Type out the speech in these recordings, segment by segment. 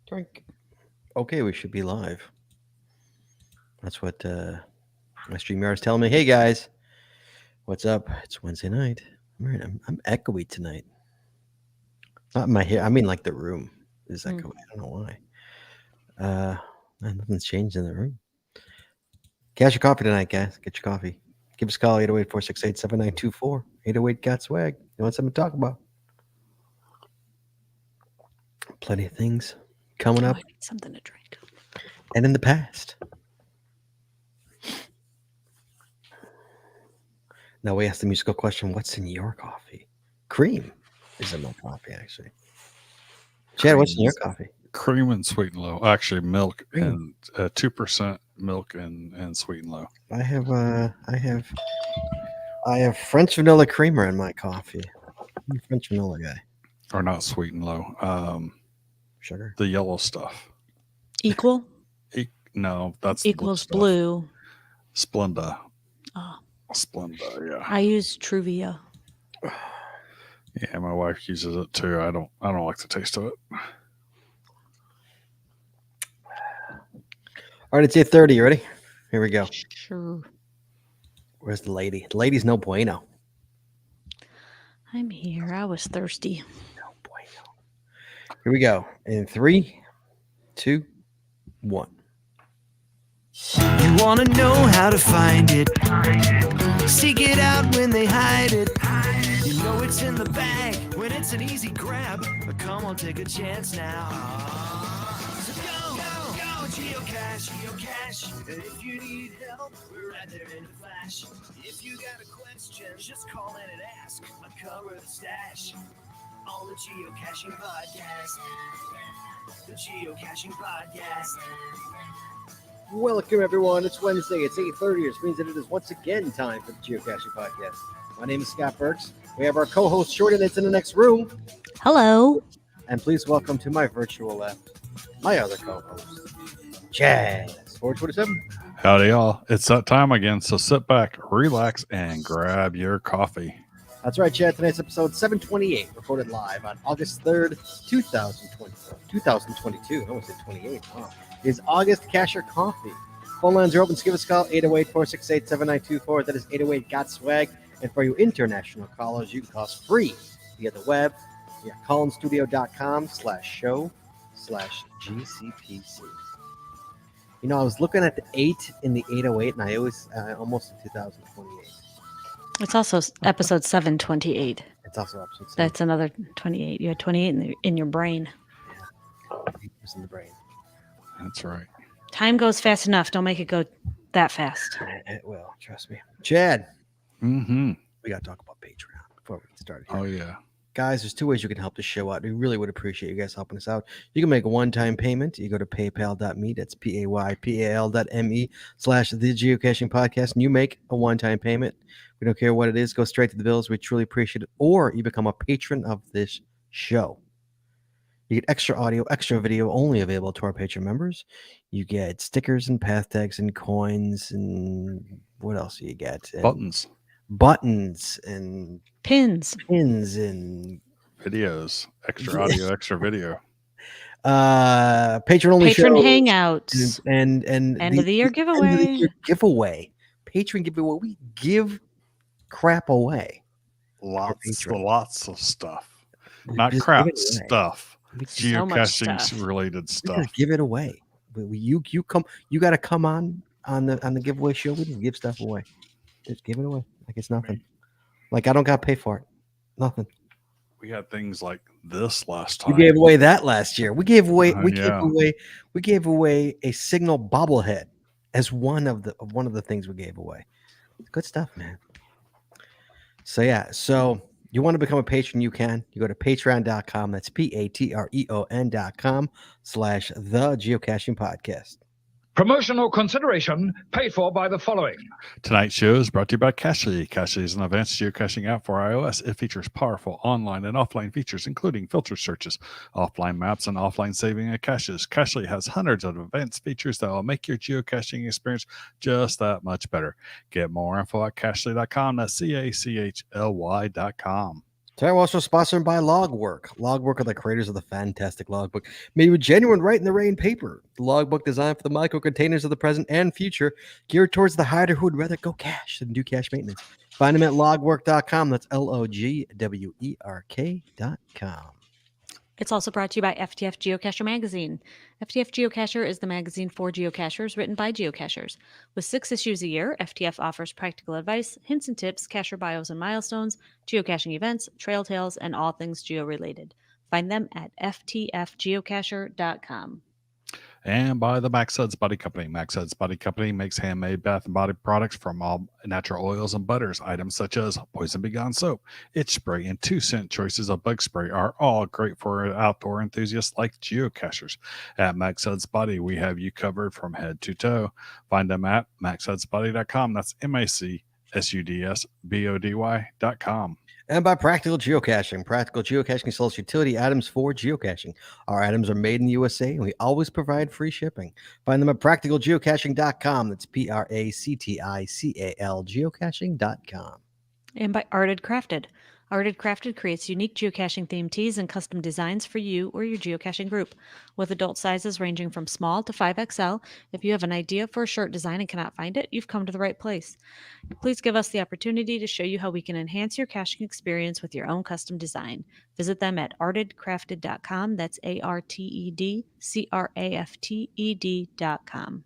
Drink. Okay, we should be live. That's what my StreamYard is telling me. Hey guys, what's up? It's Wednesday night. I'm echoey tonight. Not in my hair. I mean, like the room is echoey. I don't know why. Nothing's changed in the room. Cash your coffee tonight, guys. Get your coffee. Give us a call 808-468-7924. 808 got swag. You want something to talk about? Plenty of things coming up I need something to drink. and in the past. Now we ask the musical question: what's in your coffee? Cream is in my coffee, actually. Chad, what's in your coffee? Cream and sweet and low. Actually, milk Cream. and 2% milk and sweet and low. I have French vanilla creamer in my coffee. I'm a French vanilla guy. Or not sweet and low. Sugar. The yellow stuff. Equal No, that's equals the blue. Splenda. Oh, Splenda, yeah. I use Truvia. Yeah, my wife uses it too. I don't like the taste of it. All right, it's 8:30. You ready? Here we go. Sure. Where's the lady? The lady's no bueno. I'm here. I was thirsty. No bueno. Here we go. In 3, 2, 1. You wanna know how to find it. Seek it out when they hide it. You know it's in the bag when it's an easy grab. But come on, take a chance now. So go, geocache. And if you need help, we're right there in a flash. If you got a question, just call in and ask. Uncover the stash on the Geocaching Podcast. The Geocaching Podcast. Welcome, everyone. It's Wednesday. It's 8:30, which means that it is once again time for the Geocaching Podcast. My name is Scott Burks. We have our co-host, Shorty, that's in the next room. Hello. And please welcome to my virtual left, my other co-host, Chad, 427. Howdy, y'all. It's that time again, so sit back, relax, and grab your coffee. That's right, Chad. Tonight's episode 728, recorded live on August 3rd, 2022. I almost said 28. Wow. Is August Cacher Coffee. Phone lines are open. So give us a call, 808-468-7924. That is 808-GOT-SWAG. And for you international callers, you can call us free via the web, via callinstudio.com/show/GCPC. You know, I was looking at the 8 in the 808, and I almost in 2028. It's also episode 728. It's also episode 7. That's another 28. You had 28 in your brain. Yeah. It was in the brain. That's right. Time goes fast enough. Don't make it go that fast. It will, trust me. Chad, Mm-hmm. we got to talk about Patreon before we get started here. Oh, yeah. Guys, there's 2 ways you can help the show out. We really would appreciate you guys helping us out. You can make a one-time payment. You go to paypal.me. That's paypal.me/the Geocaching Podcast. And you make a one-time payment. We don't care what it is. Go straight to the bills. We truly appreciate it. Or you become a patron of this show. You get extra audio, extra video, only available to our Patreon members. You get stickers and path tags and coins and what else do you get? And buttons and Pins and videos, extra audio, extra video. Patron only Patron shows hangouts and end of the year giveaway. End of the year giveaway. Patron giveaway. We give crap away. Lots of stuff. Not Just crap, give it away. stuff. So much Geocaching stuff. related We stuff. gotta give it away. You got to come on the giveaway show. We just give stuff away. Just give it away like it's nothing. Like I don't got to pay for it. Nothing. We had things like this last time. We gave away that last year. We gave away Yeah. we gave away a Signal bobblehead as one of the things we gave away. Good stuff, man. So yeah, so you want to become a patron, you can. You go to patreon.com. That's patreon.com/the Geocaching Podcast. Promotional consideration paid for by the following. Tonight's show is brought to you by Cachly. Cachly is an advanced geocaching app for iOS. It features powerful online and offline features, including filter searches, offline maps, and offline saving of caches. Cachly has hundreds of advanced features that will make your geocaching experience just that much better. Get more info at cachly.com. That's CACHLY.com. Today we're also sponsored by Logwork. Logwork are the creators of the fantastic logbook, made with genuine Write in the Rain paper. The logbook designed for the micro containers of the present and future, geared towards the hider who would rather go cash than do cash maintenance. Find them at logwork.com. That's LOGWERK.com. It's also brought to you by FTF Geocacher Magazine. FTF Geocacher is the magazine for geocachers written by geocachers. With 6 issues a year, FTF offers practical advice, hints and tips, cacher bios and milestones, geocaching events, trail tales, and all things geo-related. Find them at ftfgeocacher.com. And by the Max Suds Body Company. Max Suds Body Company makes handmade bath and body products from all natural oils and butters. Items such as Poison Be Gone soap, itch spray, and 2-cent choices of bug spray are all great for outdoor enthusiasts like geocachers. At Max Suds Body, we have you covered from head to toe. Find them at maxsudsbody.com. That's MACSUDSBODY.com. And by Practical Geocaching. Practical Geocaching sells utility items for geocaching. Our items are made in the USA, and we always provide free shipping. Find them at practicalgeocaching.com. That's PRACTICAL geocaching.com. And by Arted Crafted. Arted Crafted creates unique geocaching themed tees and custom designs for you or your geocaching group. With adult sizes ranging from small to 5XL, if you have an idea for a shirt design and cannot find it, you've come to the right place. Please give us the opportunity to show you how we can enhance your caching experience with your own custom design. Visit them at artedcrafted.com. That's ARTEDCRAFTED.com.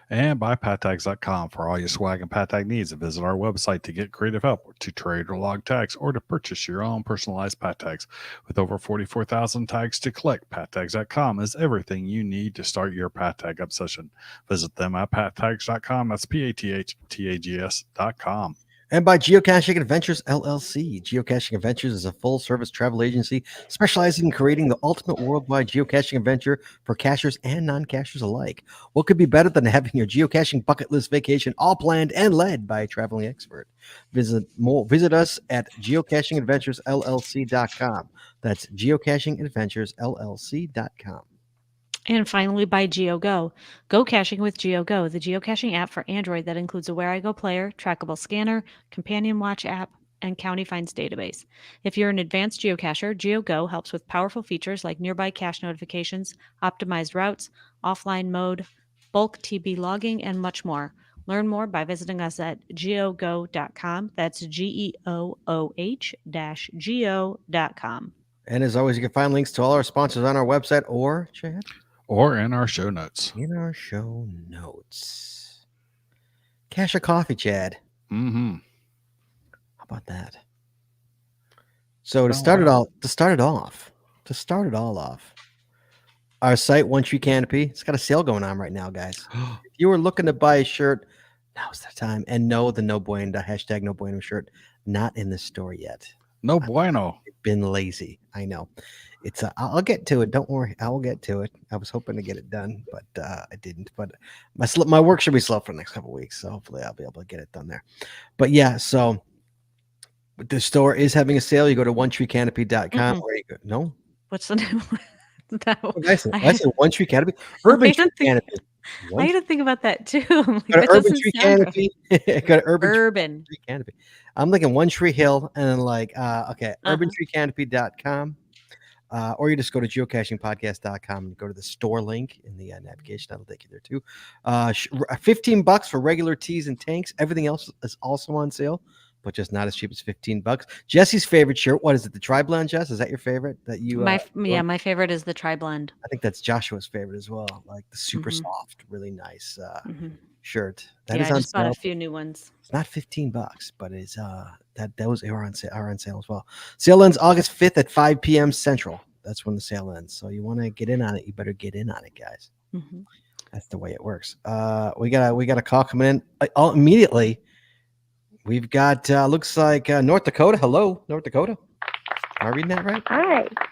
And by pattags.com for all your swag and pat tag needs. And visit our website to get creative help, to trade or log tags, or to purchase your own personalized pat tags. With over 44,000 tags to collect, pattags.com is everything you need to start your pat tag obsession. Visit them at pattags.com. That's PATHTAGS.com. And by Geocaching Adventures LLC. Geocaching Adventures is a full-service travel agency specializing in creating the ultimate worldwide geocaching adventure for cachers and non-cachers alike. What could be better than having your geocaching bucket list vacation all planned and led by a traveling expert? Visit us at geocachingadventuresllc.com. That's geocachingadventuresllc.com. And finally, by GeoGo. Go caching with GeoGo, the geocaching app for Android that includes a Where I Go player, trackable scanner, companion watch app, and county finds database. If you're an advanced geocacher, GeoGo helps with powerful features like nearby cache notifications, optimized routes, offline mode, bulk TB logging, and much more. Learn more by visiting us at geogo.com. That's GEOOH-geo.com. And as always, you can find links to all our sponsors on our website or, Chad? Or in our show notes. In our show notes. Cache a coffee, Chad. Mm-hmm. How about that? So to start it all off, our site, One Tree Canopy, it's got a sale going on right now, guys. If you were looking to buy a shirt, now's the time. And no, the No Bueno, hashtag No Bueno shirt, not in the store yet. No bueno. I've been lazy. I know. It's I'll get to it. Don't worry. I will get to it. I was hoping to get it done, but I didn't. But my work should be slow for the next couple of weeks, so hopefully I'll be able to get it done there. But yeah, so the store is having a sale. You go to onetreecanopy.com. Where you go? No. What's the name? No. I said One Tree Canopy. Urban Tree Canopy. I had to think about that too. I'm like, Go to that Urban doesn't Tree sound Canopy. Go to Urban. Tree Canopy. I'm looking One Tree Hill and then urbantreecanopy.com. Or you just go to geocachingpodcast.com and go to the store link in the navigation. That'll take you there too. $15 for regular tees and tanks. Everything else is also on sale, but just not as cheap as $15. Jesse's favorite shirt. What is it? The Tri-Blend, Jess? Is that your favorite? That you? My favorite is the Tri-Blend. I think that's Joshua's favorite as well. Like the super soft, really nice shirt. That is I on just bought sale. a few new ones. It's not $15, but it's those are on sale as well. Sale ends August 5th at 5 p.m. Central. That's when the sale ends. So you want to get in on it, you better get in on it, guys. That's the way it works. We got a call coming in immediately. We've got looks like North Dakota. Hello, North Dakota. Am I reading that right?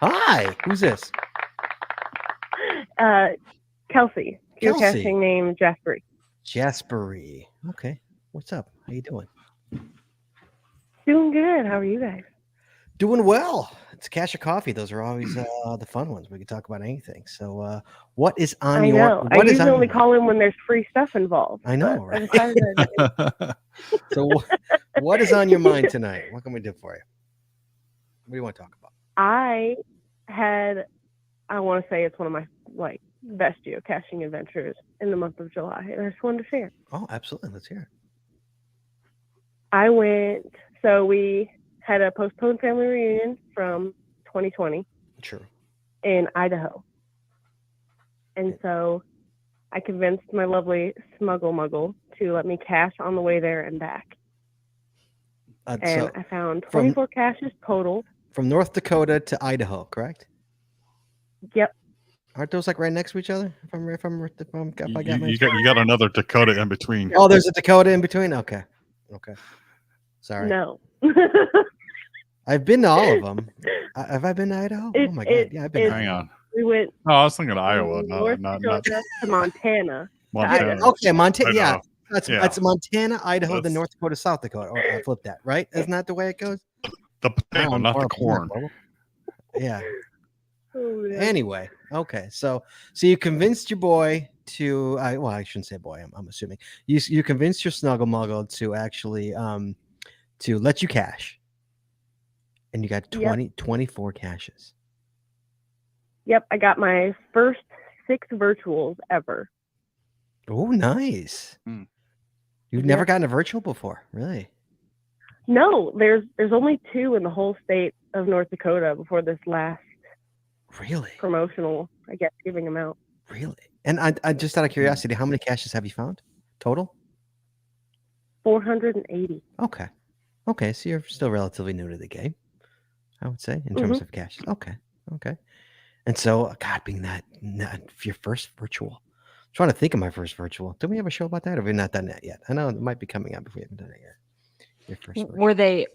Hi. Who's this? Kelsey. Kelsey. Geocaching name Jaspery. Okay. What's up? How you doing? Doing good. How are you guys? Doing well. It's Cache of Coffee. Those are always the fun ones. We can talk about anything. So what is on I your know. I usually only call in when there's free stuff involved. I know, right? I So what is on your mind tonight? What can we do for you? What do you want to talk about? I want to say it's one of my best geocaching adventures in the month of July, and I just wanted to share. Oh, absolutely. Let's hear So we had a postponed family reunion from 2020 it. Sure. in Idaho. And so I convinced my lovely Smuggle Muggle to let me cache on the way there and back. And So I found 24 caches total. from North Dakota to Idaho, correct? Yep. Aren't those like right next to each other? You got another Dakota in between. Oh, there's a Dakota in between? Okay. Sorry. No. I've been to all of them. Have I been to Idaho? Oh my God. Yeah, I've been to Hang Idaho. on. We went No, I was thinking of Iowa, North not Dakota to Montana. Montana. Idaho. Okay, Montana. Yeah. Idaho. That's Montana, Idaho, then That's- North Dakota, South Dakota. Or I flipped that, right? Isn't that the way it goes? The potato, not the corn. Yeah. Oh, yeah. Anyway, okay. So you convinced your boy to well, I shouldn't say boy, I'm assuming. You convinced your Snuggle Muggle to actually to let you cache. And you got 24 caches. Yep, I got my first 6 virtuals ever. Oh, nice. Hmm. You've Yep. never gotten a virtual before, really? No, there's only 2 in the whole state of North Dakota before this last Really? promotional, I guess, giving them out. Really? And I just out of curiosity, how many caches have you found total? 480. Okay, so you're still relatively new to the game, I would say, in terms of caches. Okay. And so, God, being that your first virtual, I'm trying to think of my first virtual. Did we have a show about that, or have we not done that yet? I know it might be coming up if we haven't done it yet. Your first virtual.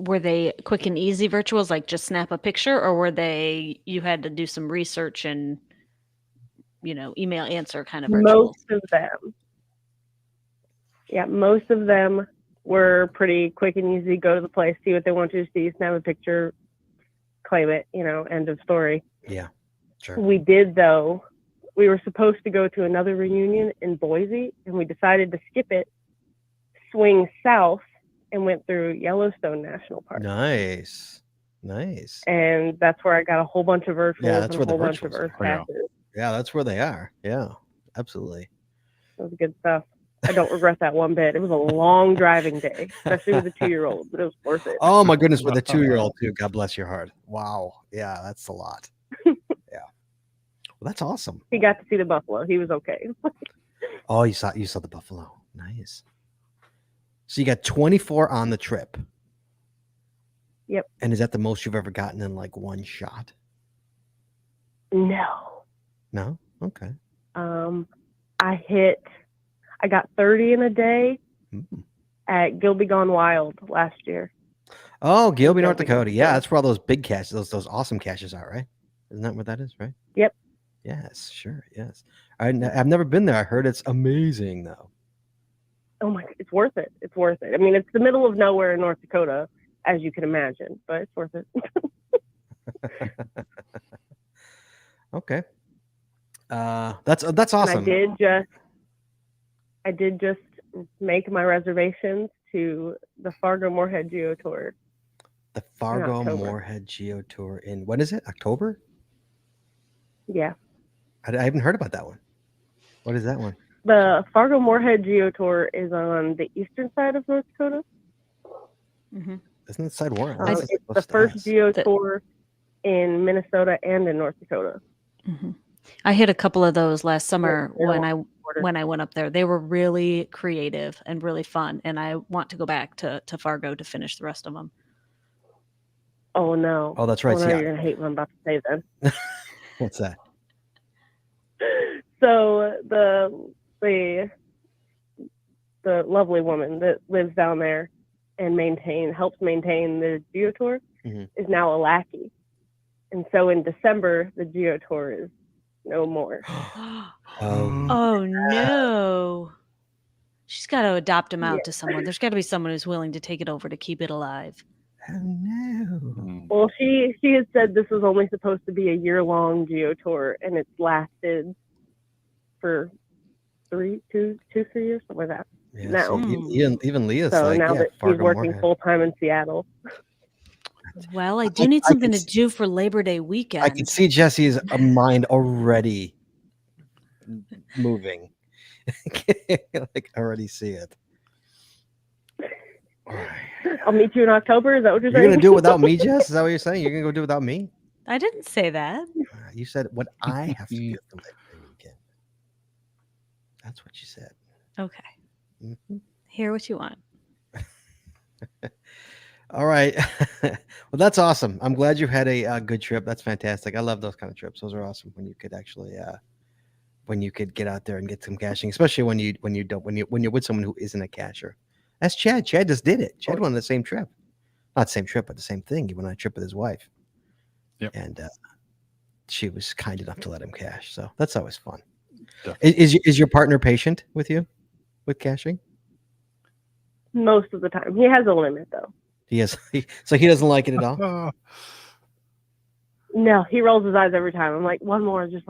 Were they quick and easy virtuals, like just snap a picture, or were they you had to do some research and email answer kind of virtuals? Most of them were pretty quick and easy. Go to the place, see what they want you to see, snap a picture, claim it, end of story. Yeah, sure. We were supposed to go to another reunion in Boise, and we decided to skip it, swing south, and went through Yellowstone National Park. Nice. And that's where I got a whole bunch of virtuals that's and where a the whole bunch of virtuals earth are. Yeah. caches. Yeah, that's where they are. Yeah, absolutely. It was good stuff. I don't regret that one bit. It was a long driving day, especially with a 2-year-old, but it was worth it. Oh my goodness, with a 2-year-old too. God bless your heart. Wow. Yeah, that's a lot. Yeah. Well, that's awesome. He got to see the buffalo. He was okay. Oh, you saw the buffalo. Nice. So you got 24 on the trip. Yep. And is that the most you've ever gotten in like one shot? No. No? Okay. I got 30 in a day Mm. at Gilby Gone Wild last year. Oh, Gilby, North Gilby, Dakota. Yeah, yeah. that's where all those big caches, those awesome caches are, right? Isn't that what that is, right? Yep. Yes, sure. Yes. I've never been there. I heard it's amazing though. Oh my, it's worth it. It's worth it. I mean, it's the middle of nowhere in North Dakota, as you can imagine, but it's worth it. Okay. That's awesome. And I did just make my reservations to the Fargo Moorhead Geo Tour. The Fargo October. Moorhead Geo Tour in when is it? October? Yeah. I haven't heard about that one. What is that one? The Fargo Moorhead Geo Tour is on the eastern side of North Dakota. Mm-hmm. Isn't it side one? It's the first Geo Tour in Minnesota and in North Dakota. Mm-hmm. I hit a couple of those last summer Yeah, when I went up there. They were really creative and really fun, and I want to go back to Fargo to finish the rest of them. Oh no! Oh, that's right. Oh, no, Yeah. you're gonna hate what I'm about to say then. What's that? So the lovely woman that lives down there and helps maintain the Geo Tour is now a lackey, and so in December the Geo Tour is no more. Oh no! She's got to adopt him out to someone. There's got to be someone who's willing to take it over to keep it alive. Oh no! Well, she had said this was only supposed to be a year-long Geo Tour, and it's lasted for 3 years, something like that. Yeah, now. so even Leah's So like, now yeah, that she's Fargo working Moorhead. full time in Seattle. Well, I do need I something can to do for Labor Day weekend. I can see Jesse's mind already moving. Like, I already see it. All right. I'll meet you in October. Is that what you're You're saying? gonna do it without me, Jess? Is that what you're saying? You're gonna go do it without me? I didn't say that. You said what I have to do for Labor Day weekend. That's what you said. Okay. Mm-hmm. Hear what you want. All right. Well, that's awesome. I'm glad you had a good trip. That's fantastic. I love those kind of trips. Those are awesome when you could actually when you could get out there and get some caching, especially when you're with someone who isn't a cacher. That's Chad. Chad just did it. Chad went on the same trip. Not the same trip, but the same thing. He went on a trip with his wife. Yep. And she was kind enough to let him cache. So that's always fun. Definitely. Is your partner patient with you with caching? Most of the time. He has a limit, though. He is. So he doesn't like it at all? No, he rolls his eyes every time. I'm like, one more, just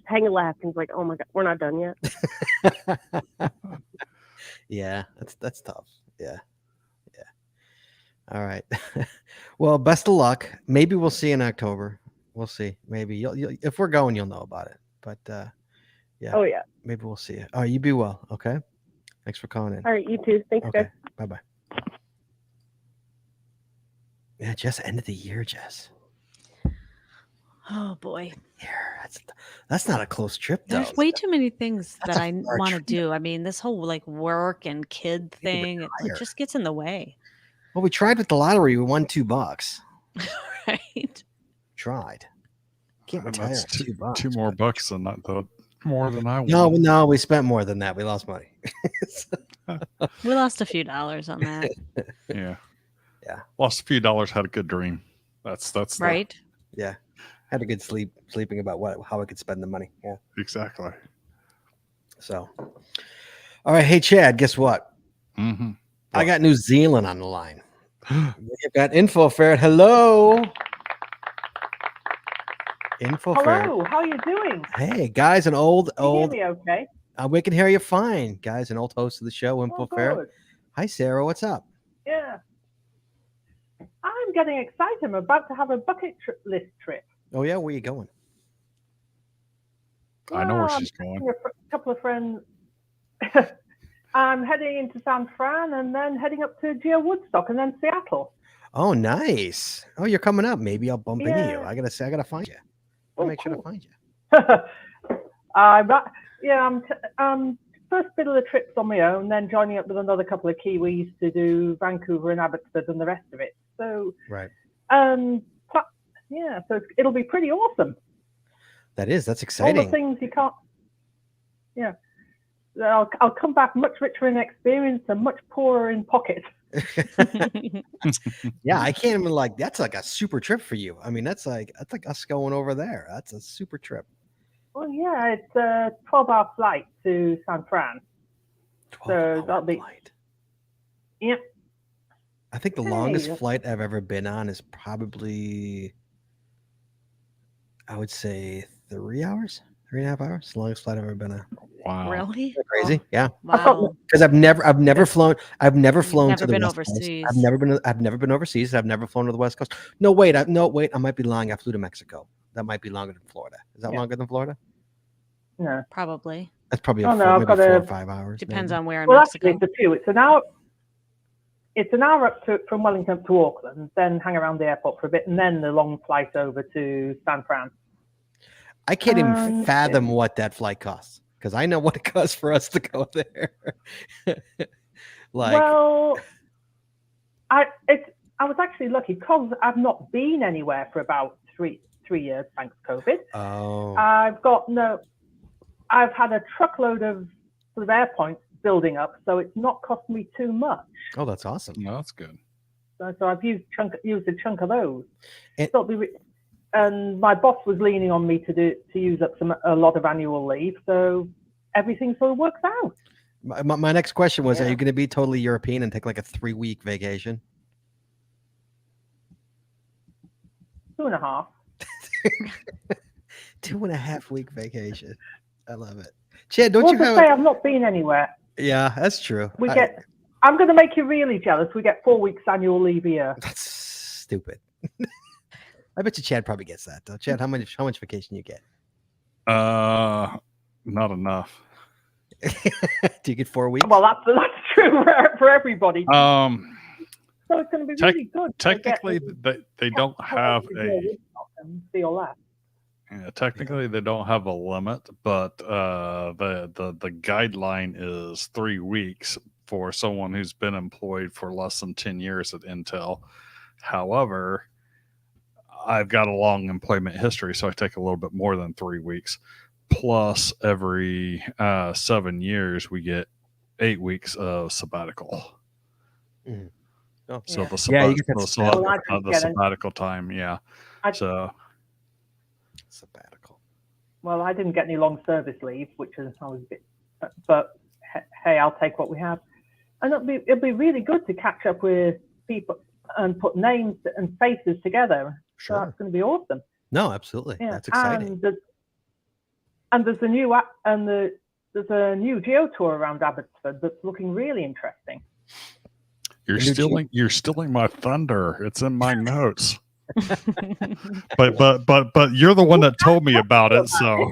hang a left. He's like, oh my God, we're not done yet. Yeah, that's tough. Yeah. All right. Well, best of luck. Maybe we'll see in October. We'll see. Maybe you'll if we're going, you'll know about it. But yeah. Oh yeah. Maybe we'll see you. All right, you be well. Okay. Thanks for calling in. All right, you too. Thanks, Okay. guys. Bye-bye. Yeah, Jess, end of the year, Jess. Oh boy. Yeah, that's not a close trip though. There's way too many things That's that a I far want to trip. do. I mean, this whole like work and kid thing, it retire. just gets in the way. Well, we tried with the lottery. We won $2. Right. Tried. Can't And retire that's on $2. two more bucks than more than I No, won. no, we spent more than that. We lost money. We lost a few dollars on that. Yeah. Yeah. Lost a few dollars, had a good dream. That's Right. Yeah. Had a good sleeping about how I could spend the money. Yeah. Exactly. So, all right. Hey, Chad, guess what? Mm-hmm. I got New Zealand on the line. We've got Info Ferret. Hello. Info Ferret. Hello, how are you doing? Hey, guys, an old. Can you hear me okay? We can hear you fine, guys. An old host of the show, Info Oh, Ferret. good. Hi, Sarah. What's up? Yeah. I'm getting excited. I'm about to have a bucket list trip. Oh yeah, where you going? I know where Well, she's going. I'm taking a couple of friends. I'm heading into San Fran and then heading up to Geo Woodstock and then Seattle. Oh, nice. Oh, you're coming up. Maybe I'll bump into you. Yeah. I gotta find you. I'll make sure to find you. I'm first bit of the trip's on my own, then joining up with another couple of Kiwis to do Vancouver and Abbotsford and the rest of it. So, Right. so it'll be pretty awesome. That's All exciting. the things you can't. Yeah. I'll come back much richer in experience and much poorer in pocket. Yeah, I can't even that's like a super trip for you. I mean, that's like us going over there. That's a super trip. Well, yeah, it's a 12-hour flight to San Fran. 12-hour that'll be- flight. Yep. I think the Hey, longest that's- flight I've ever been on is probably, I would say 3 hours, 3.5 hours. The longest flight I've ever been on. Wow. Really? Isn't that crazy? Yeah. Wow. Because I've never flown. I've never flown never to the been West Coast. overseas. I've never been overseas. I've never flown to the West Coast. No, wait. I might be lying. I flew to Mexico. That might be longer than Florida. Is that Yeah. longer than Florida? No. Probably. That's probably Oh, no, maybe I've got 4 or a- 5 hours. Depends maybe. on where in Well, Mexico. actually, it's a few. It's an hour up from Wellington to Auckland, then hang around the airport for a bit, and then the long flight over to San Fran. I can't even Um, fathom what that flight costs because I know what it costs for us to go there. Well, I was actually lucky because I've not been anywhere for about three years, thanks COVID. oh, I've had a truckload of sort of air points building up, so it's not cost me too much. oh, that's awesome. No, that's good. So I've used a chunk of those. And- And my boss was leaning on me to use up a lot of annual leave, so everything sort of works out. My next question was: Are Yeah. you going to be totally European and take like a 3-week vacation? 2.5. 2.5-week vacation. I love it. Chad, don't Well, you to have? say I've not been anywhere. Yeah, that's true. I'm going to make you really jealous. We get 4 weeks annual leave a year. That's stupid. I bet you Chad probably gets that though. Chad, how much vacation you get? Not enough. Do you get 4 weeks? Well, that's true for everybody. So it's going to be tec- really good. Technically, they don't have a. See all that. Yeah, technically, they don't have a limit, but the guideline is 3 weeks for someone who's been employed for less than 10 years at Intel. However, I've got a long employment history, so I take a little bit more than 3 weeks. Plus, every 7 years, we get 8 weeks of sabbatical. Mhm. Oh, So the, Yeah, you sabbat- get that the, sabbatical. sab- Well, I the get it. sabbatical time, yeah. So sabbatical. Well, I didn't get any long service leave, which is always a bit. But hey, I'll take what we have, and it'll be really good to catch up with people and put names and faces together. So Sure. that's going to be awesome. No, absolutely. Yeah, That's exciting. And there's a new there's a new geo tour around Abbotsford that's looking really interesting. you're stealing my thunder. It's in my notes. but you're the one that told me about it, so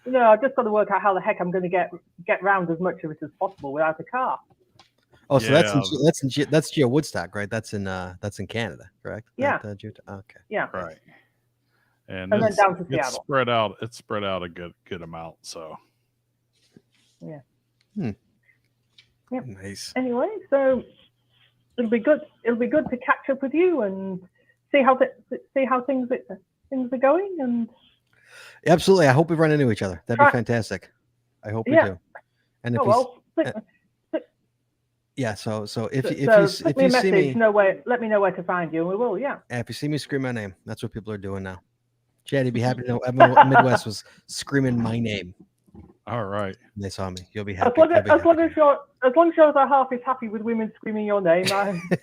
No, I've just got to work out how the heck I'm going to get round as much of it as possible without a car. Oh, so Yeah. that's Geo Woodstock, right? That's in Canada, correct? Yeah. Okay. Yeah. right. And And then it's, down to it's Seattle. spread out. It's spread out a good amount. So Yep. Nice. Anyway, so it'll be good. It'll be good to catch up with you and see how things are going. And Absolutely. I hope we run into each other. That'd be Try- fantastic. I hope we Yeah. do. And if oh you, well, yeah, so if so you send me see a message. me, Let me know where to find you, and we will. Yeah. if you see me, scream my name. That's what people are doing now. Chad, you'd be happy to know everyone Midwest was screaming my name all right. when they saw me. You'll be As happy. long You'll be as long happy. as your other half is happy with women screaming your name,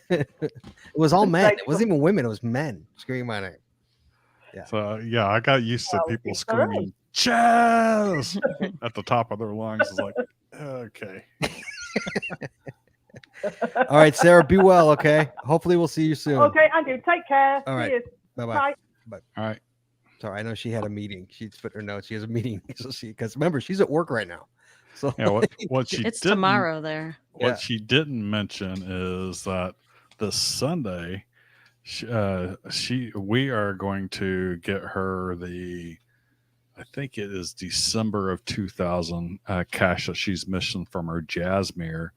It was all men. Like- It wasn't even women. It was men screaming my name. So yeah, I got used to Well, people it's all right. screaming Chaz at the top of their lungs. It's like, okay. All right, Sarah, be well, okay? Hopefully we'll see you soon. okay, Andrew, take care. All right. Cheers. Bye-bye. Bye. All right. Sorry, I know she had a meeting. She put her notes. She has a meeting. So because remember, she's at work right now. So Yeah, what she It's didn't- tomorrow there. What Yeah. she didn't mention is that this Sunday, we are going to get her I think it is December of 2000 cache that she's missing from her Jasmine,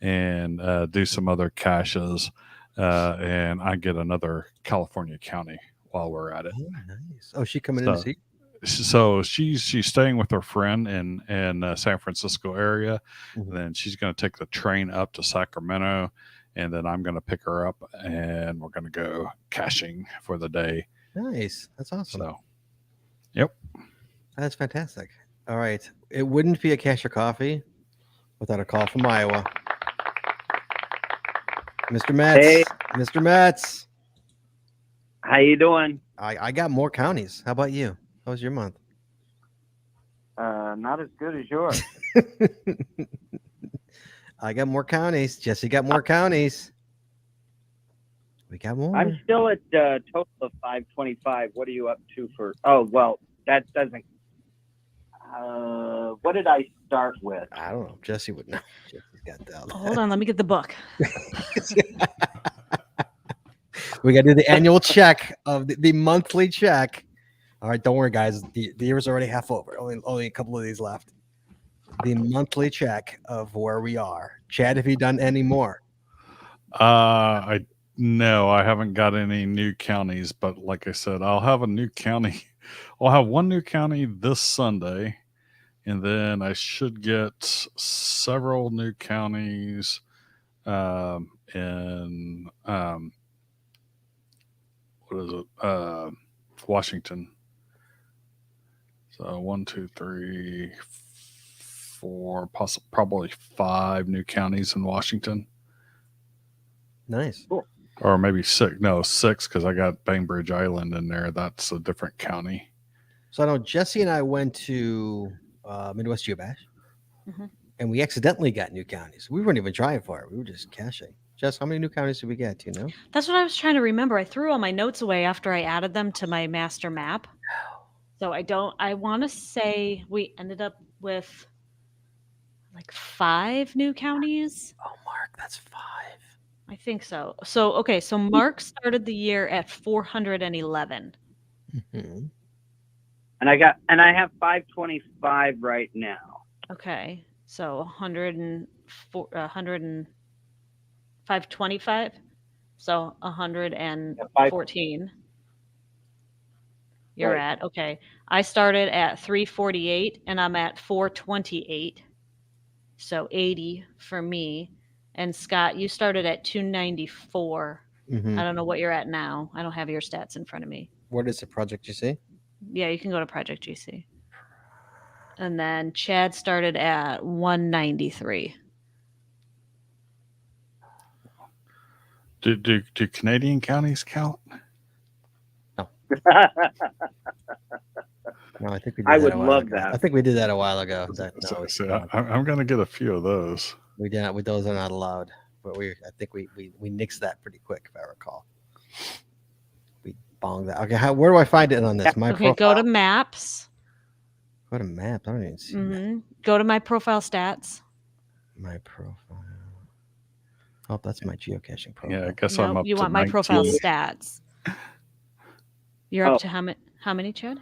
and do some other caches, and I get another California county while we're at it. Oh, nice. Oh, she coming in to So- see? So she's staying with her friend in San Francisco area. Mhm. And then she's going to take the train up to Sacramento, and then I'm going to pick her up, and we're going to go caching for the day. Nice. That's awesome. So, yep. That's fantastic. All right. It wouldn't be a Cash or Coffee without a call from Iowa. Mr. Metz. Hey. Mr. Metz. How you doing? I got more counties. How about you? How was your month? Not as good as yours. I got more counties. Jesse got more counties. We got more. I'm still at total of 525. What are you up to for? Oh well, that doesn't. What did I start with? I don't know. Jesse would know. Jesse's got that. Hold on, let me get the book. We got to do the annual check of the monthly check. All right, don't worry, guys. The year's already half over. Only a couple of these left. The monthly check of where we are. Chad, have you done any more? No, I haven't got any new counties, but like I said, I'll have a new county. I'll have one new county this Sunday, and then I should get several new counties in what is it? Washington. So 1, 2, 3, 4, probably 5 new counties in Washington. Nice. Or maybe 6. No, 6 because I got Bainbridge Island in there. That's a different county. So I know Jesse and I went to Midwest Geobash, Mhm. and we accidentally got new counties. We weren't even trying for it. We were just caching. Jess, how many new counties did we get? Do you know? That's what I was trying to remember. I threw all my notes away after I added them to my master map. So I want to say we ended up with like 5 new counties. Oh, Mark, that's 5. I think so. So, okay. So Mark started the year at 411. Mm-hmm. And I have 525 right now. Okay. So 525. So 114. You're Right. at. Okay. I started at 348 and I'm at 428. So 80 for me. And Scott, you started at 294. Mm-hmm. I don't know what you're at now. I don't have your stats in front of me. What is the project you see? Yeah, you can go to Project GC. And then Chad started at 193. Do Canadian counties count? No, I think we did I that would a while love ago. that. I think we did that a while ago. I'm going to get a few of those. We did not. Those are not allowed. But I think we nixed that pretty quick, if I recall. We bonged that. Okay, where do I find it on this? My Okay, profile. go to maps. Go to maps. I don't even see Go to my profile stats. my profile. Oh, that's my geocaching profile. Yeah, I guess No, I'm up you to want my 19. profile stats. You're Oh. up to how many, Chad?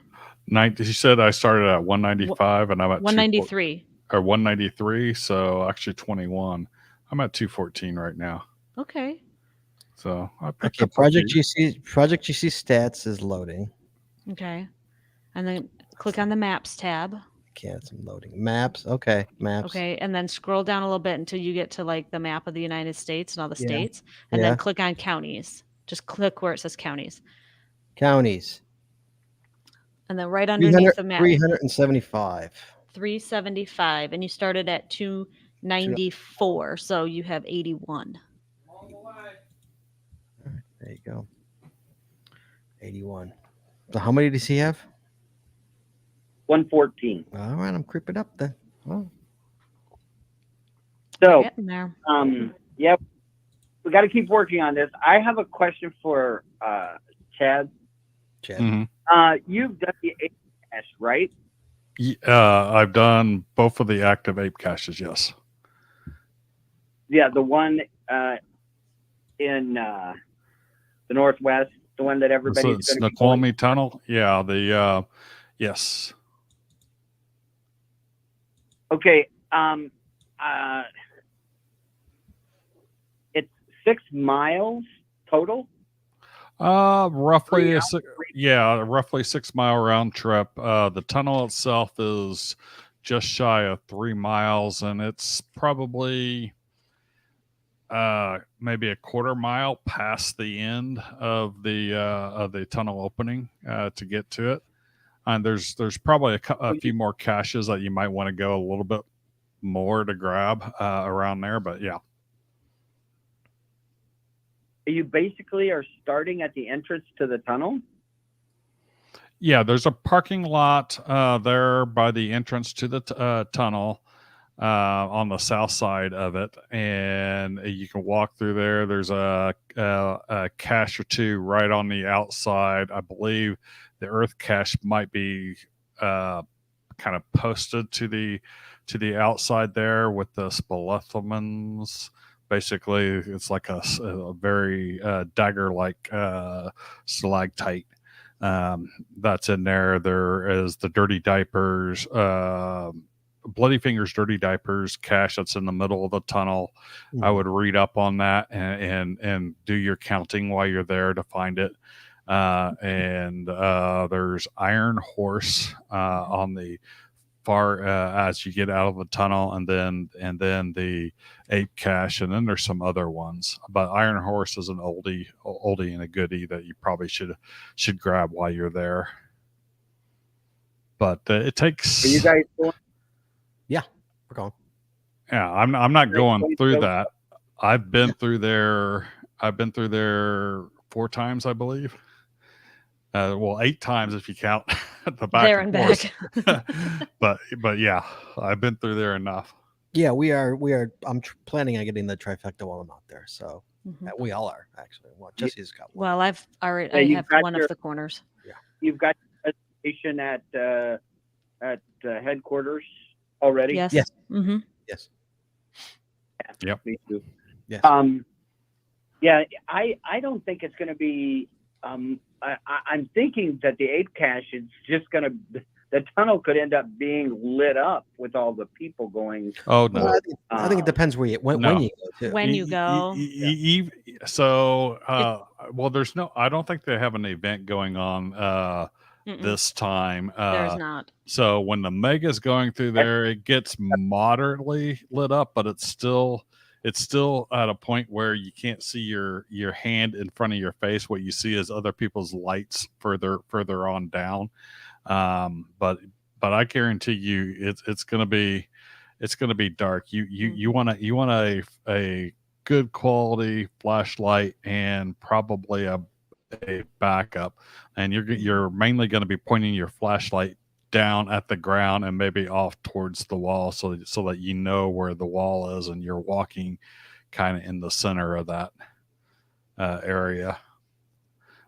You said I started at 195 and I'm at 193. or 193, so actually 21. I'm at 214 right now. Okay. So I picked Okay, up Project GC stats is loading. Okay. And then click on the maps tab. Okay, it's loading. Maps. Okay, maps. Okay. And then scroll down a little bit until you get to like the map of the United States and all the Yeah. states. And Yeah. then click on counties. Just click where it says counties. Counties. And then right underneath the map, 375. 375. And you started at 294. So you have 81. There you go. 81. So how many does he have? 114. All right, I'm creeping up then. Oh, So, Getting there. yep, we got to keep working on this. I have a question for Chad. Chad. Mhm. You've done the ape cache, right? I've done both of the active ape caches, yes. Yeah, the one in the Northwest, the one that everybody's It's going to be going. Snoqualmie Tunnel. Yeah, yes. Okay. It's 6 miles total. Roughly Round roughly 6 mile round trip. The tunnel itself is just shy of 3 miles, and it's probably maybe a quarter mile past the end of the tunnel opening to get to it. And there's probably a few more caches that you might want to go a little bit more to grab around there, but yeah. You basically are starting at the entrance to the tunnel. Yeah, there's a parking lot there by the entrance to the tunnel on the south side of it, and you can walk through there. There's a cache or two right on the outside. I believe the earth cache might be kind of posted to the outside there with the spelethemons. Basically, it's like a very dagger-like stalactite that's in there. There is the Dirty Diapers, Bloody Fingers Dirty Diapers cache that's in the middle of the tunnel. I would read up on that and do your counting while you're there to find it. And there's Iron Horse on the far as you get out of the tunnel, and then the ape cache, and then there's some other ones. But Iron Horse is an oldie and a goodie that you probably should grab while you're there. But it takes. Are you guys going? Yeah, we're going. Yeah, I'm not going through that. I've been through there 4 times, I believe. Well, 8 times if you count the back There and and forth. back. but yeah, I've been through there enough. Yeah, we are. I'm planning on getting the trifecta while I'm out there. So Mhm. we all are actually. Well, Jesse's got one. Well, I've already. Yeah, I you've have got one your- of the corners. You've got a station at headquarters already. Yes. Yes. Mm-hmm. Yes. Yep. Me too. Yes. Yeah, I don't think it's going to be. I'm thinking that the 8 cache is just going to. The tunnel could end up being lit up with all the people going. Oh no. Well, I think it depends where when No. you go too. When you go, So, well, there's no. I don't think they have an event going on mm-mm, this time. there's not. So when the mega's going through there, it gets moderately lit up, but it's still at a point where you can't see your hand in front of your face. What you see is other people's lights further on down. But I guarantee you, it's gonna be dark. You want a good quality flashlight and probably a backup, and you're mainly going to be pointing your flashlight down at the ground and maybe off towards the wall, so that you know where the wall is and you're walking kind of in the center of that area.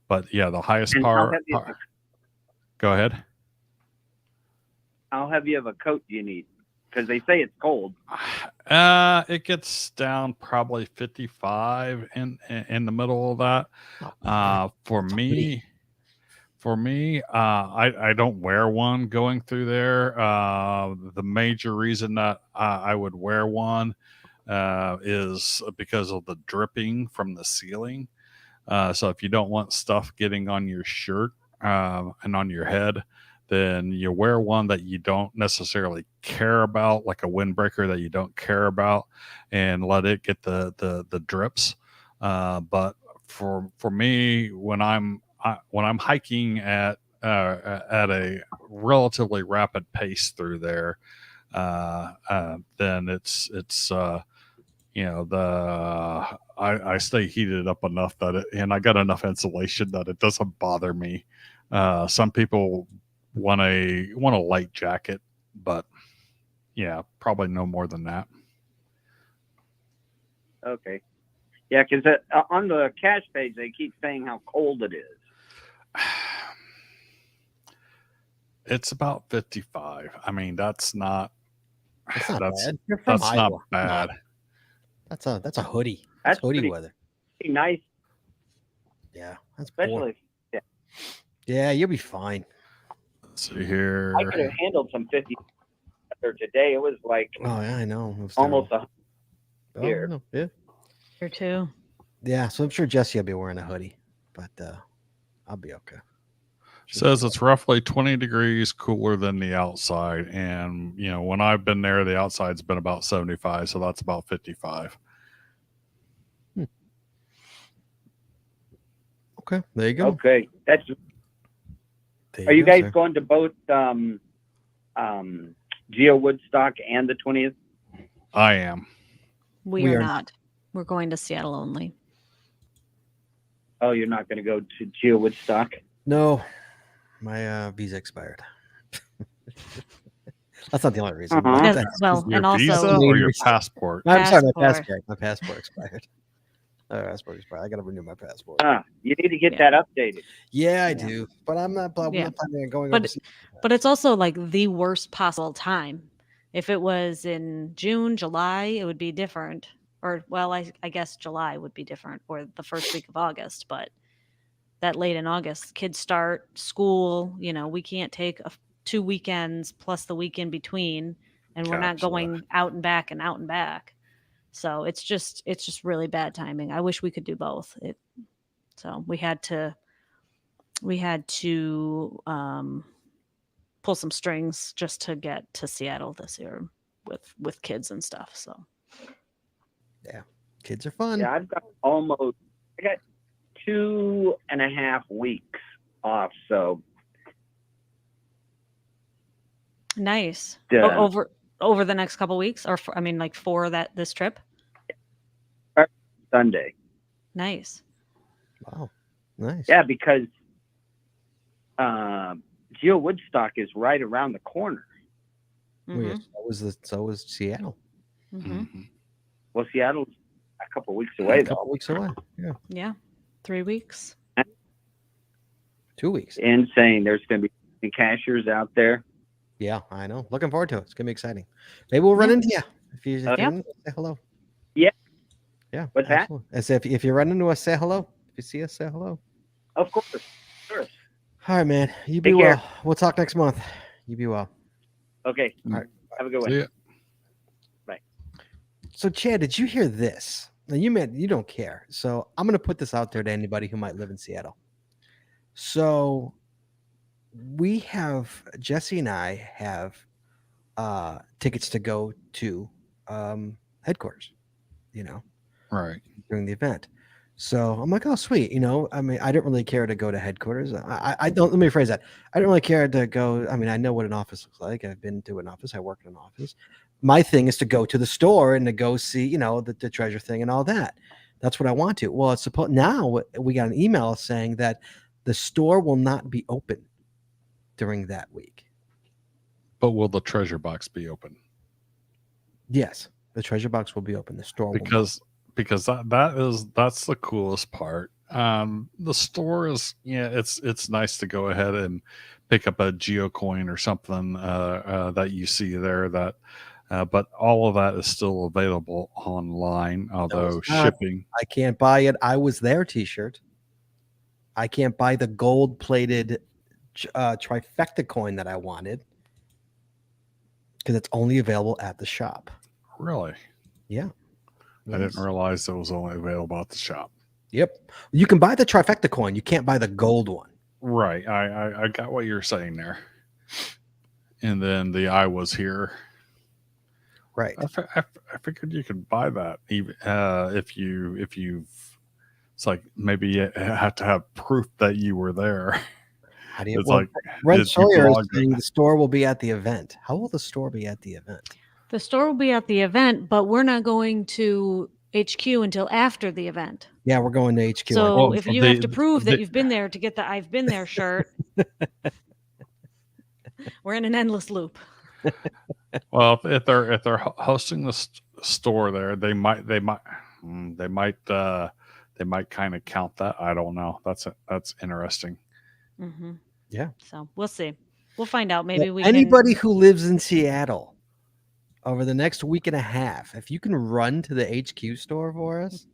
But yeah, the highest And power. Go ahead. How heavy of a coat do you need? Because they say it's cold. It gets down probably 55 in the middle of that. For me, I don't wear one going through there. The major reason that I would wear one is because of the dripping from the ceiling. So if you don't want stuff getting on your shirt and on your head, then you wear one that you don't necessarily care about, like a windbreaker that you don't care about, and let it get the drips. But for me, when I'm hiking at a relatively rapid pace through there, then it's I stay heated up enough and I got enough insulation that it doesn't bother me. Some people want a light jacket, but yeah, probably no more than that. Okay. Yeah, because on the cache page, they keep saying how cold it is. It's about 55. I mean, that's not That's not bad. That's not Iowa. bad. That's a hoodie. That's That's hoodie pretty- weather. Pretty nice, Yeah, that's especially. Yeah, you'll be fine. Let's see here. I could have handled some 50 today. It was like Oh yeah, I know. It was almost terrible. a here. No, yeah. Here too. Yeah, so I'm sure Jesse will be wearing a hoodie, but I'll be okay. Says it's roughly 20 degrees cooler than the outside, and when I've been there, the outside's been about 75, so that's about 55. Okay, there you go. Okay, that's. There Are you go, guys sir. going to both Geo Woodstock and the 20th? I am. We We are are not. We're going to Seattle only. Oh, you're not going to go to Geo Woodstock? No, my visa expired. That's not the only reason. Uh-huh. but Yes, that's- well, Your and visa also or your passport? I'm sorry, my Passport. passport. My passport expired. Passport expired. I got to renew my passport. You need to get Yeah. that updated. Yeah, I Yeah. do, but I'm not. I'm Yeah. not planning on going But- overseas. but it's also like the worst possible time. If it was in June, July, it would be different. Or well, I guess July would be different, or the first week of August. But that late in August, kids start school. We can't take 2 weekends plus the week in between, and we're not Gotcha. going out and back and out and back. So it's just really bad timing. I wish we could do both. So we had to pull some strings just to get to Seattle this year with kids and stuff. So Kids are fun. Yeah, I got 2.5 weeks off, so nice. Yeah. Over the next couple weeks, or for this trip. Sunday. Nice. Wow, nice. Yeah, because Geo Woodstock is right around the corner. Oh, yeah, Mhm. so was Seattle. Mm-hmm. Well, Seattle's a couple weeks A away, couple though. weeks away. Yeah, Yeah. 3 weeks. 2 weeks. Insane. There's going to be cashiers out there. Yeah, I know. Looking forward to it. It's gonna be exciting. Maybe we'll run Yeah. into you if you Yep. say hello. Yeah. Yeah. What's that? absolutely. As if you run into us, say hello. If you see us, say hello. Of course. Sure. All right, man. You be Take well. care. We'll talk next month. You be well. Okay. All right. Have a good one. See ya. So, Chad, did you hear this? Now, you don't care. So, I'm going to put this out there to anybody who might live in Seattle. So, Jesse and I have tickets to go to headquarters, Right. during the event. So I'm like, oh, sweet. I mean, I didn't really care to go to headquarters. I don't, let me rephrase that. I don't really care to go. I mean, I know what an office looks like. I've been to an office. I work in an office. My thing is to go to the store and to go see, the treasure thing and all that. That's what I want to. Well, now we got an email saying that the store will not be open during that week. But will the treasure box be open? Yes, the treasure box will be open. The store will not. Because that's the coolest part. The store is it's nice to go ahead and pick up a geocoin or something that you see there but all of that is still available online, although it's not. shipping. I can't buy it. I was there t-shirt. I can't buy the gold-plated trifecta coin that I wanted because it's only available at the shop. Really? Yeah. I didn't realize it was only available at the shop. Yep. You can buy the trifecta coin. You can't buy the gold one. Right. I got what you're saying there. And then the I was here. Right. I figured you could buy that even if you've. It's like maybe you have to have proof that you were there. How do you? It's Well, like Brent did you Sawyer is blog saying the store will be at the event. How will the store be at the event? The store will be at the event, but we're not going to HQ until after the event. Yeah, we're going to HQ. So Well, if you have to prove that you've been there to get the I've been there shirt, we're in an endless loop. Well, if they're hosting the store there, they might kind of count that. I don't know. That's interesting. Mm-hmm. Yeah. So we'll see. We'll find out. Maybe we anybody who lives in Seattle over the next week and a half, if you can run to the HQ store for us,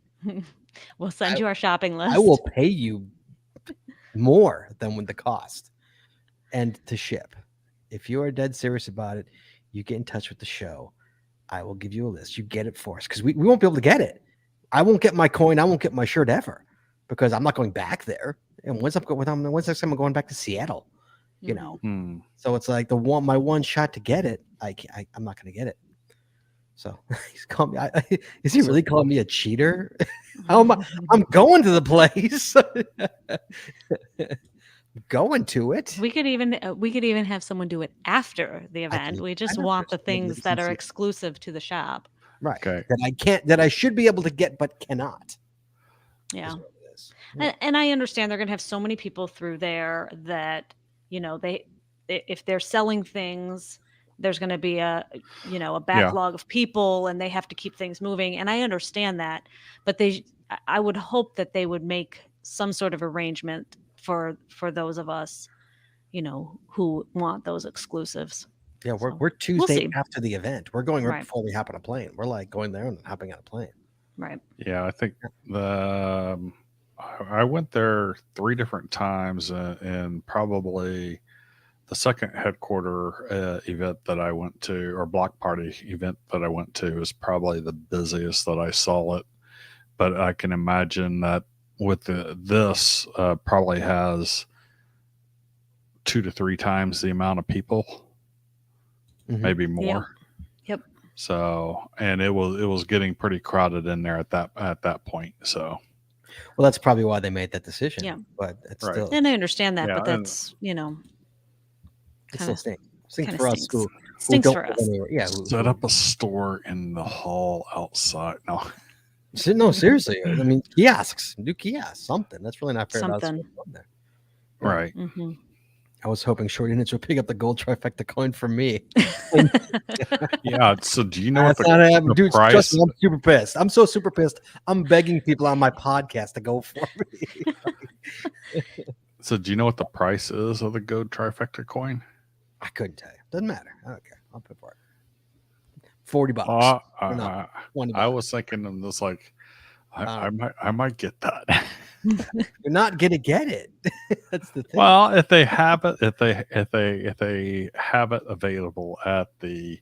we'll send you our shopping list. I will pay you more than with the cost and to ship. If you are dead serious about it, you get in touch with the show. I will give you a list. You get it for us because we won't be able to get it. I won't get my coin. I won't get my shirt ever because I'm not going back there. And when's next time I'm going back to Seattle? So it's like my one shot to get it. I'm not going to get it. So he's calling me. Is he really calling me a cheater? I'm going to the place. Going to it. We could even have someone do it after the event. We just want the things that are exclusive to the shop. Right. Okay. That I should be able to get but cannot. Yeah. And I understand they're going to have so many people through there that, if they're selling things, there's going to be a backlog of people and they have to keep things moving. And I understand that, but I would hope that they would make some sort of arrangement for those of us, who want those exclusives. Yeah. We're Tuesday we'll after the event. We're going right Right. before we hop on a plane. We're like going there and hopping on a plane. Right. Yeah, I think I went there 3 different times, and probably the second headquarter event that I went to, or block party event that I went to, is probably the busiest that I saw it. But I can imagine that with this probably has 2 to 3 times the amount of people, maybe more. Yep. So, and it was getting pretty crowded in there at that point. So, well, that's probably why they made that decision. Yeah. But it's Right. still, And I understand that, Yeah, but that's, it still kinda- stinks. Stinks kinda for us. stinks. Who Stinks don't for live us. anywhere. Yeah. set up a store in the hall outside. No. No, seriously. I mean, kiosks. Do kiosks. Something. That's really not fair. Something. There. Right. Mm-hmm. I was hoping Shorty Ninja would pick up the gold trifecta coin from me. Yeah. So do you know That's what not happening. the Dude, price? trust me, I'm super pissed. I'm so super pissed. I'm begging people on my podcast to go for me. So do you know what the price is of the gold trifecta coin? I couldn't tell you. Doesn't matter. I don't care. I'll pay for it. $40. Or not, $20. I was thinking of this like I might get that. You're not gonna get it. That's the thing. Well, if they have it, if they have it available at the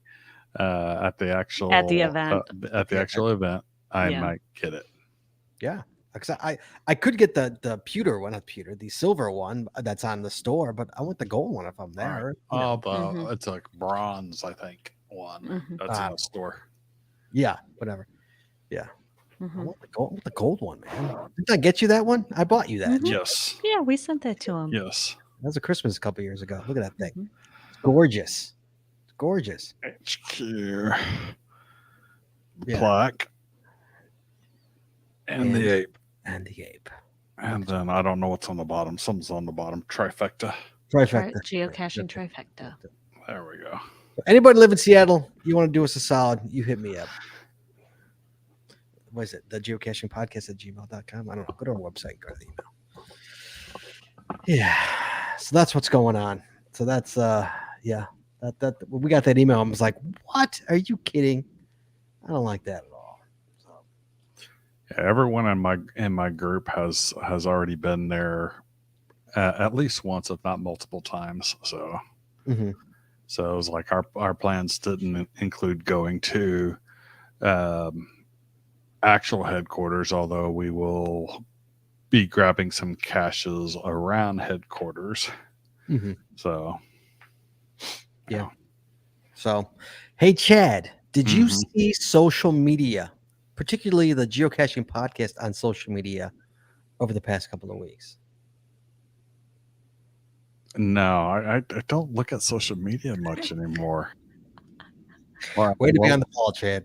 actual event. at the actual event, I Yeah. might get it. Yeah. Because I could get the pewter one, not pewter, the silver one that's on the store, but I want the gold one if I'm there. Right. you know. Mhm. It's like bronze, I think. One Mhm. that's in the store. Yeah, whatever. I Mhm. want the gold one, man. Didn't I get you that one? I bought you that. Mhm. Yes. Yeah, we sent that to him. Yes. That was a Christmas a couple years ago. Look at that thing. Mhm. It's gorgeous. It's gorgeous. HQ. Yeah. Plaque. And the ape. And the ape. And then I don't know what's on the bottom. Something's on the bottom. Trifecta. Trifecta. Geocaching trifecta. There we go. Anybody live in Seattle, you want to do us a solid, you hit me up. What is it? The geocaching podcast at gmail.com. I don't know. Go to our website, go to the email. Yeah. So that's what's going on. So that's yeah. That we got that email. I was like, what? Are you kidding? I don't like that at all. So Yeah, everyone in my group has already been there at least once, if not multiple times. So mhm. so it was like our plans didn't include going to actual headquarters, although we will be grabbing some caches around headquarters. Mhm. So Yeah. So, hey, Chad, did you Mhm. see social media, particularly the geocaching podcast on social media over the past couple of weeks? no, I don't look at social media much anymore. Way to be on the ball, Chad.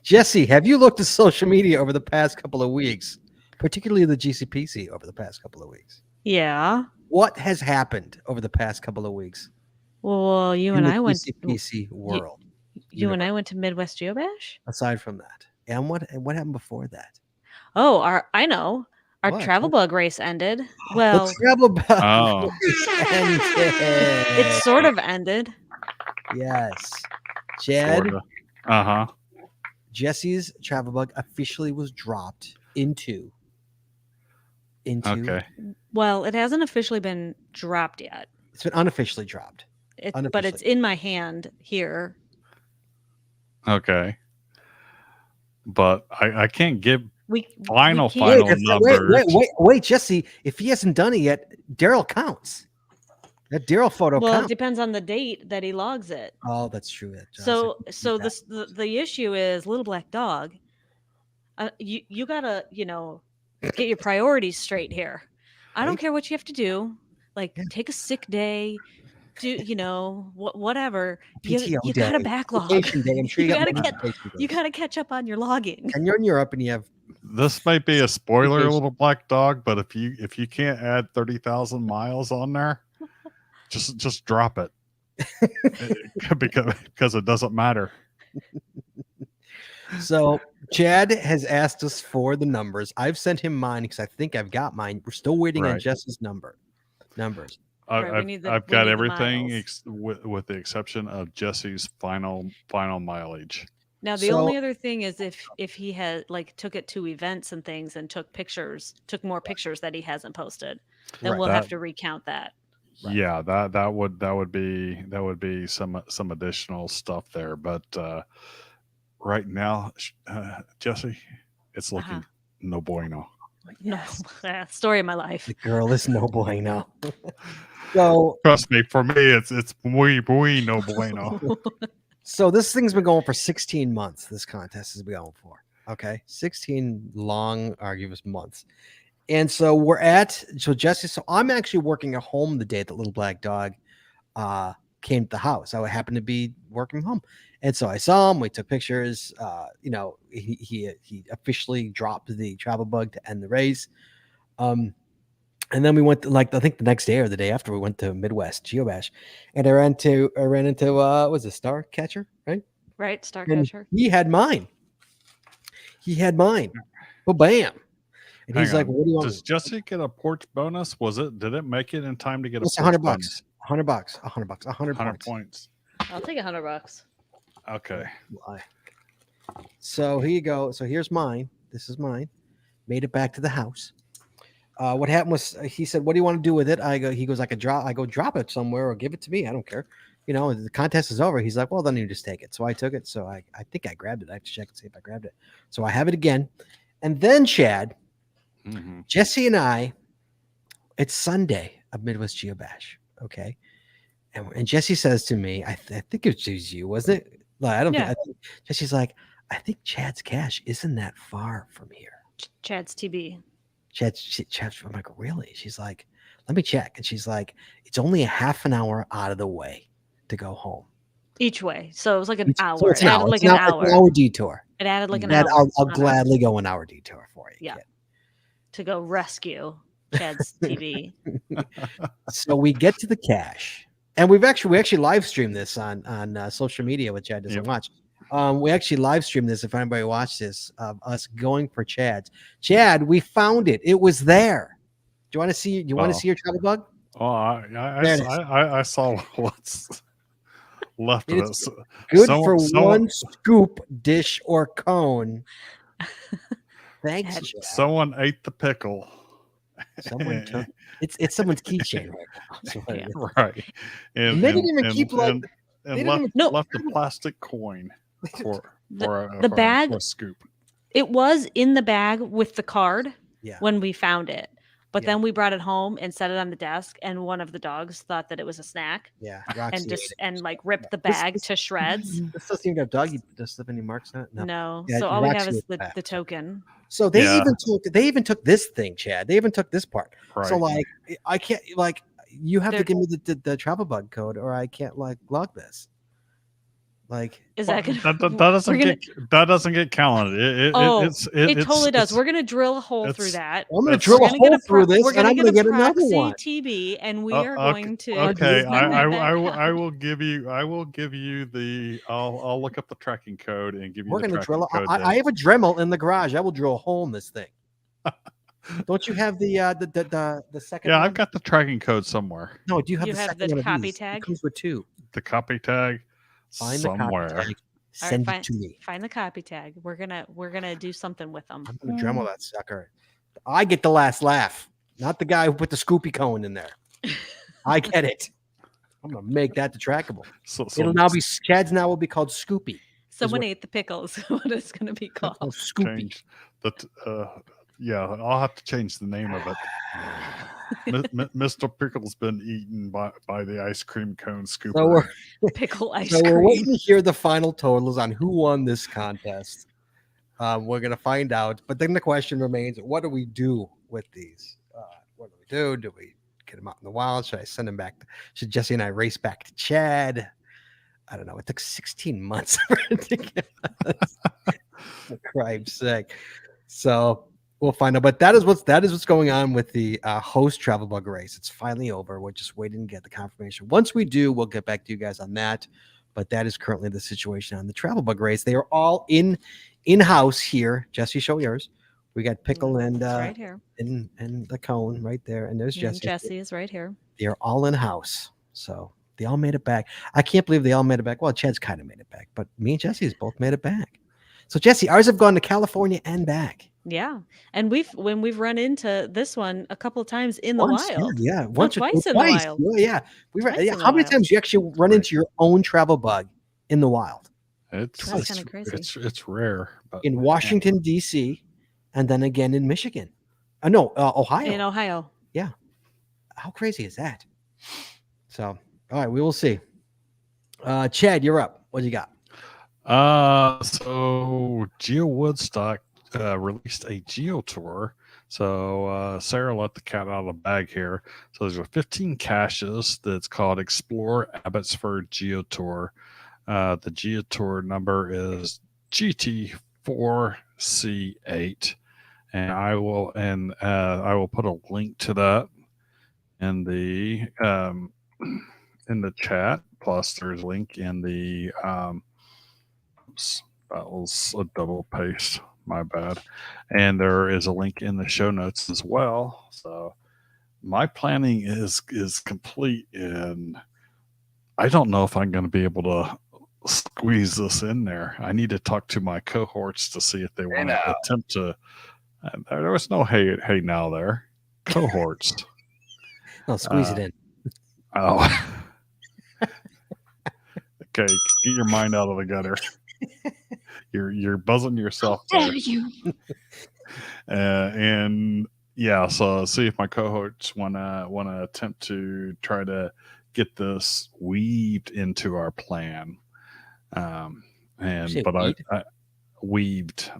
Jesse, have you looked at social media over the past couple of weeks, particularly the GCPC over the past couple of weeks? Yeah. What has happened over the past couple of weeks Well, you in and the I went. GCPC world? You and I went to Midwest Geobash. Aside from that, and what happened before that? Oh, I know. Our What? travel bug race ended. Well, The travel bug Oh. race ended. it sort of ended. Yes, Chad. Sorta. Uh-huh. Jesse's travel bug officially was dropped into. Okay. Well, it hasn't officially been dropped yet. It's been unofficially dropped. But it's in my hand here. Okay. But I can't give We Final can't- numbers. Wait, Jesse. If he hasn't done it yet, Daryl counts. That Daryl photo Well, it counts. depends on the date that he logs it. Oh, that's true. So the issue is Little Black Dog. You gotta get your priorities straight here. I don't Right. care what you have to do. Like Yeah. take a sick day, do whatever. PTO You day, got a backlog. vacation day. I'm sure you, You got gotta more get- vacation You days. got to catch up on your logging. And you're in Europe, and you have This might be a spoiler, Vacation. Little Black Dog, but if you can't add 30,000 miles on there, just drop it. because it doesn't matter. So Chad has asked us for the numbers. I've sent him mine because I think I've got mine. We're still waiting on Right. Jesse's numbers. Right, we need the- I've we got need the everything miles. with the exception of Jesse's final mileage. Now the So- only other thing is if he had took it to events and things and took more pictures that he hasn't posted, then Right. we'll have That- to recount that. Right. Yeah, that would be some additional stuff there, but right now, Jesse, it's looking Uh-huh. no bueno. No, story of my life. The girl is no bueno. So Trust me, for me, it's muy no bueno. So this thing's been going for 16 months. This contest has been going for. Okay. 16 long, arduous months. And so Jesse, so I'm actually working at home the day that Little Black Dog came to the house. I happened to be working home. And so I saw him, we took pictures. He officially dropped the travel bug to end the race. And then we went to, like, I think the next day or the day after, we went to Midwest Geobash, and I ran into what was it, Starcatcher, right? Right, And Starcatcher. he had mine. Well, bam. And Hang he's like, on. "What do you want?" Does Jesse get a porch bonus? Did it make it in time to get It's a porch $100. bonus? $100. $100. 100 100 points. points. I'll take $100. Okay. Lie. So here you go. So here's mine. This is mine. Made it back to the house. What happened was, he said, "What do you want to do with it?" He goes, "I could drop. I go drop it somewhere or give it to me. I don't care. You know, the contest is over." He's like, "Well, then you just take it." So I took it. So I think I grabbed it. I have to check and see if I grabbed it. So I have it again. And then, Chad, Mm-hmm. Jesse and I, it's Sunday of Midwest Geobash. Okay. And Jesse says to me, I think it was you, wasn't it? Like, I don't Yeah. think, Jesse's like, "I think Chad's cache isn't that far from here." Chad's TB. Chad's, I'm like, "Really?" She's like, "Let me check." And she's like, "It's only a half an hour out of the way to go home." Each way. So it was like an So hour. it's It added like it's an it's hour. an hour detour. It added like an That hour. I'll on our- gladly go an hour detour for you. Yeah. kid. to go rescue Chad's TB. So we get to the cache, and we actually live streamed this on social media, which Chad doesn't Yep. watch. We actually live streamed this. If anybody watched this, of us going for Chad's. Chad, we found it. It was there. Do you want to see? You want to Oh. see your travel bug? Oh, There it is. I saw what's left of it. It's Good for Someone- one scoop, dish, or cone. Thanks, Chad. Chad. Someone ate the pickle. Someone took it's someone's keychain right now. That's what it is. Right. And they didn't even keep, like, they and didn't left, even- No. left a plastic coin for The for bag- a scoop. It was in the bag with the card Yeah. when we found it. But Yeah. then we brought it home and set it on the desk, and one of the dogs thought that it was a snack Yeah. and Roxy ate just it. and like ripped the This- bag this- to shreds. This doesn't even have doggy. Does it have any marks on it? No. Yeah, So all we Roxy have is was the fat. token. So they Yeah. even took this thing, Chad. They even took this part. Right. So like I can't, like, you have to They're- give me the travel bug code, or I can't, like, log this. Like, Is that gonna that doesn't we're gonna- that doesn't get counted. it It's totally does. it's- We're gonna drill a hole through it's- that. I'm gonna That's- drill We're a gonna get hole through this, we're and I'm gonna a get another proxy one. TB, and we Oh, are okay, going to. Okay, bring that back I up. will give you the. I'll look up the tracking code and give you We're the gonna tracking drill. code. I have a Dremel in the garage. I will drill a hole in this thing. Don't you have the second? Yeah, one? I've got the tracking code somewhere. No, do you have You the have second the one of copy these? tag? It comes with two. The copy tag Find somewhere. the copy tag. All right, Send fine. it to me. Find the copy tag. We're gonna do something with them. I'm gonna Dremel that sucker. I get the last laugh, not the guy who put the Scoopy cone in there. I get it. I'm gonna make that the trackable. So, It'll now be Chad's. Now will be called Scoopy. Someone what- ate the pickles. What it's gonna be Oh, called? Scoopy. change yeah, I'll have to change the name of it. Mr. Pickle's been eaten by the ice cream cone scooper. So we're Pickle ice so we're cream. waiting to hear the final totals on who won this contest. We're gonna find out, but then the question remains: what do we do with these? What do we do? Do we get them out in the wild? Should I send them back? Should Jesse and I race back to Chad? I don't know. It took 16 months for it to get us. For crime's sake. So we'll find out. But that is what's going on with the host travel bug race. It's finally over. We're just waiting to get the confirmation. Once we do, we'll get back to you guys on that. But that is currently the situation on the travel bug race. They are all in-house here. Jesse, show yours. We got Pickle and It's right here. and the cone right there. And there's And Jesse. Jesse is right here. They're all in-house. So they all made it back. I can't believe they all made it back. Well, Chad's kind of made it back, but me and Jesse's both made it back. So Jesse, ours have gone to California and back. Yeah, and we've run into this one a couple of times in the Once, wild. yeah, once or twice in the twice. wild. Yeah. Twice Yeah. in the How many wild. times you actually run into your own travel bug in the wild? It's That's kinda crazy. It's rare. But In Washington, D.C., and then again in Michigan. Ohio. In Ohio. How crazy is that? So, all right, we will see. Chad, you're up. What do you got? So Geo Woodstock released a Geo Tour. So Sarah let the cat out of the bag here. So there's 15 caches that's called Explore Abbotsford Geo Tour. The Geo Tour number is GT4C8, and I will put a link to that in the chat. Plus, there's a link in the oops, that was a double paste. My bad. And there is a link in the show notes as well. So my planning is complete, and I don't know if I'm going to be able to squeeze this in there. I need to talk to my cohorts to see if they want to attempt to. There was no hey now there. Cohorts. No, squeeze it in. Oh. Okay, get your mind out of the gutter. You're buzzing yourself. Damn you! And yeah, so see if my cohorts wanna attempt to try to get this weaved into our plan. Say But weed? I weaved.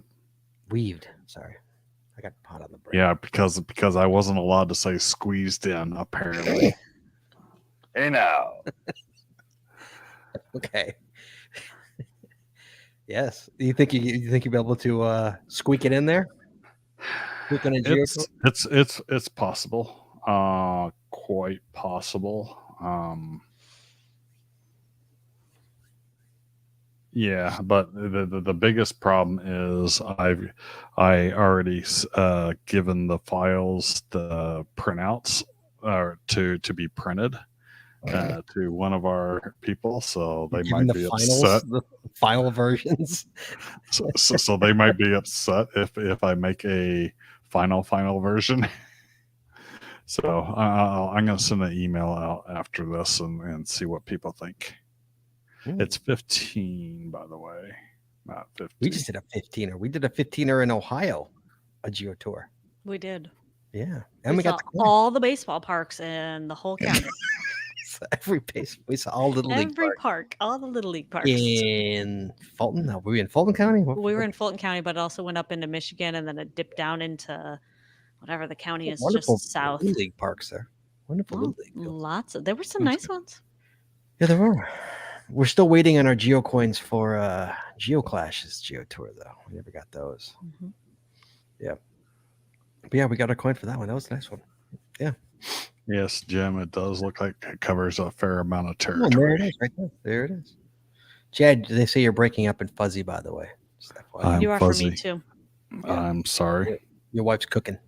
Weaved. Sorry, I got pot on the brain. Yeah, because I wasn't allowed to say squeezed in, apparently. Hey now. Okay. Yes. You think you'll be able to squeak it in there? Squeak in a geotour? It's possible. Quite possible. Yeah, but the biggest problem is I already given the files the printouts to be printed to one of our people, so they Given might the be finals, upset. the final versions. So they might be upset if I make a final version. So I'm going to send an email out after this and see what people think. It's 15, by the way, not 50. We just did a 15er. We did a 15er in Ohio, a geotour. We did. Yeah, and we saw got the coin. all the baseball parks in the whole county. So every base. We saw all little league Every parks. park, all the little league parks. In Fulton. No, were we in Fulton County? We were in Fulton County, but it also went up into Michigan, and then it dipped down into whatever the county is Wonderful just south. little league parks there. Wonderful Oh, little league fields. lots of. There were some nice ones. Yeah, there were. We're still waiting on our geocoins for Geoclash's geotour, though. We never got those. Mhm. Yeah. But yeah, we got our coin for that one. That was a nice one. Yeah. Yes, Jim, it does look like it covers a fair amount of Oh, there it territory. is, right there. There it is. Chad, they say you're breaking up and fuzzy, by the way. Just FYI. I'm You are for me fuzzy. too. I'm sorry. Your wife's cooking.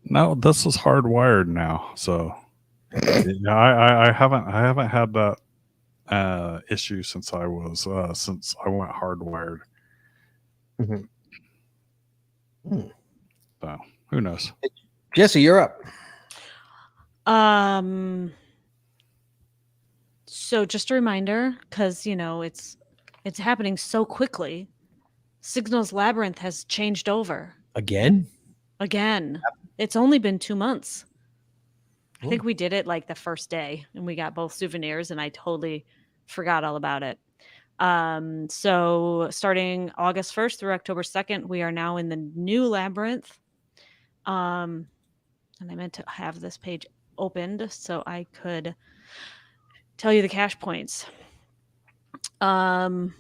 No, this is hardwired now, so yeah, I haven't had that issue since I went hardwired. Mhm. So who knows? Jesse, you're up. So just a reminder, because it's happening so quickly. Signals Labyrinth has changed over Again? It's only been 2 months. I Cool. think we did it like the first day, and we got both souvenirs, and I totally forgot all about it. So starting August 1st through October 2nd, we are now in the new Labyrinth. And I meant to have this page opened so I could tell you the cash points. The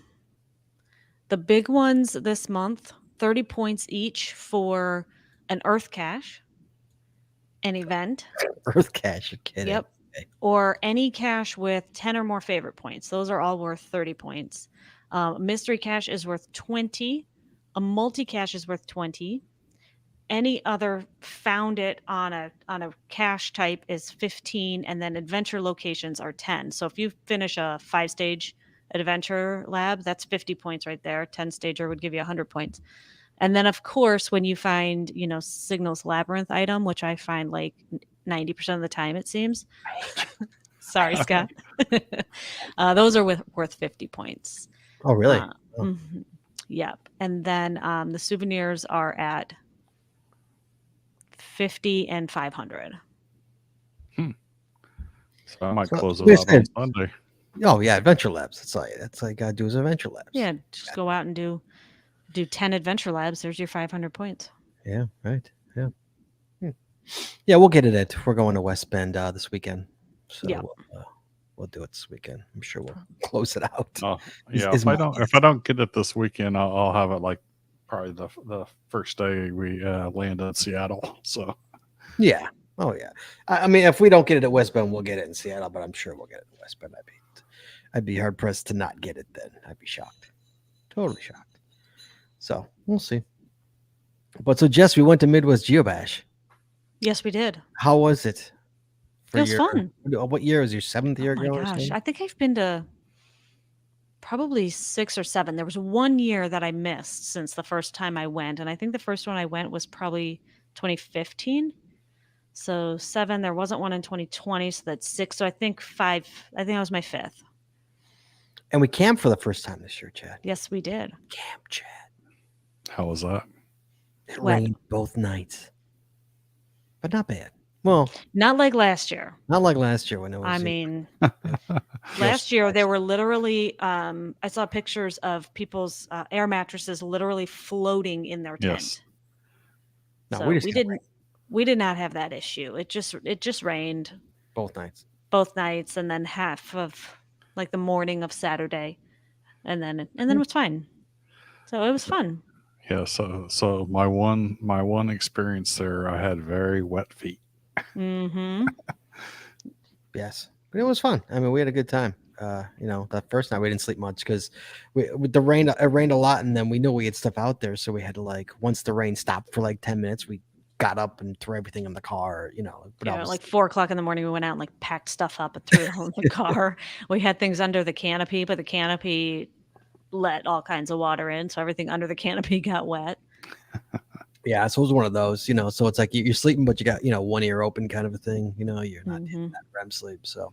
big ones this month, 30 points each for an Earth cache, an event. Earth cache, you're kidding. Yep. Okay. Or any cache with 10 or more favorite points. Those are all worth 30 points. Mystery cache is worth 20. A multi-cache is worth 20. Any other found it on a cache type is 15, and then adventure locations are 10. So if you finish a 5-stage adventure lab, that's 50 points right there. 10-stager would give you 100 points. And then, of course, when you find, Signals Labyrinth item, which I find like 90% of the time, it seems. Sorry, Scott. Those are worth 50 points. Oh, really? Mhm. Yep. And then the souvenirs are at 50 and 500. So I might So, close it out on listen. Sunday. Oh, yeah, adventure labs. That's all you got to do is adventure labs. Yeah, just go out and do 10 adventure labs. There's your 500 points. Yeah, right. Yeah. Yeah, we'll get it in. We're going to West Bend this weekend. So Yeah. we'll do it this weekend. I'm sure we'll close it out. Oh, yeah. is If I my don't get it this weekend, I'll have it like probably the first day we land in Seattle. So Yeah. Oh yeah. I mean, if we don't get it at West Bend, we'll get it in Seattle, but I'm sure we'll get it in West Bend. I'd be hard pressed to not get it then. I'd be shocked. Totally shocked. So we'll see. But so Jess, we went to Midwest Geobash. Yes, we did. How was it? It was fun. What year was your 7th year Oh my going? or gosh. something? I think I've been to probably 6 or 7. There was one year that I missed since the first time I went. And I think the first one I went was probably 2015. So 7, there wasn't one in 2020. So that's 6. So I think 5, I think that was my 5th. And we camped for the first time this year, Chad. Yes, we did. Camp, Chad. How was that? It Wet. rained both nights, but not bad. Well, Not like last year. not like last year when it was. I mean, last year there were literally, I saw pictures of people's air mattresses literally floating in their tent. Yes. No, So we just got rain we did not have that issue. It just rained both nights. both nights, and then half of like the morning of Saturday, and then it was fine. So it was fun. Yeah. So my one experience there, I had very wet feet. Mm-hmm. Yes, but it was fun. I mean, we had a good time. That first night we didn't sleep much because with the rain, it rained a lot, and then we knew we had stuff out there, so we had to once the rain stopped for 10 minutes, we got up and threw everything in the car. But Yeah, like 4 o'clock in the morning, we went out and packed stuff up and threw it all in the car. We had things under the canopy, but the canopy let all kinds of water in, so everything under the canopy got wet. Yeah, so it was one of those, so it's like you're sleeping, but you got, one ear open kind of a thing, you're not Mhm. in that REM sleep. So,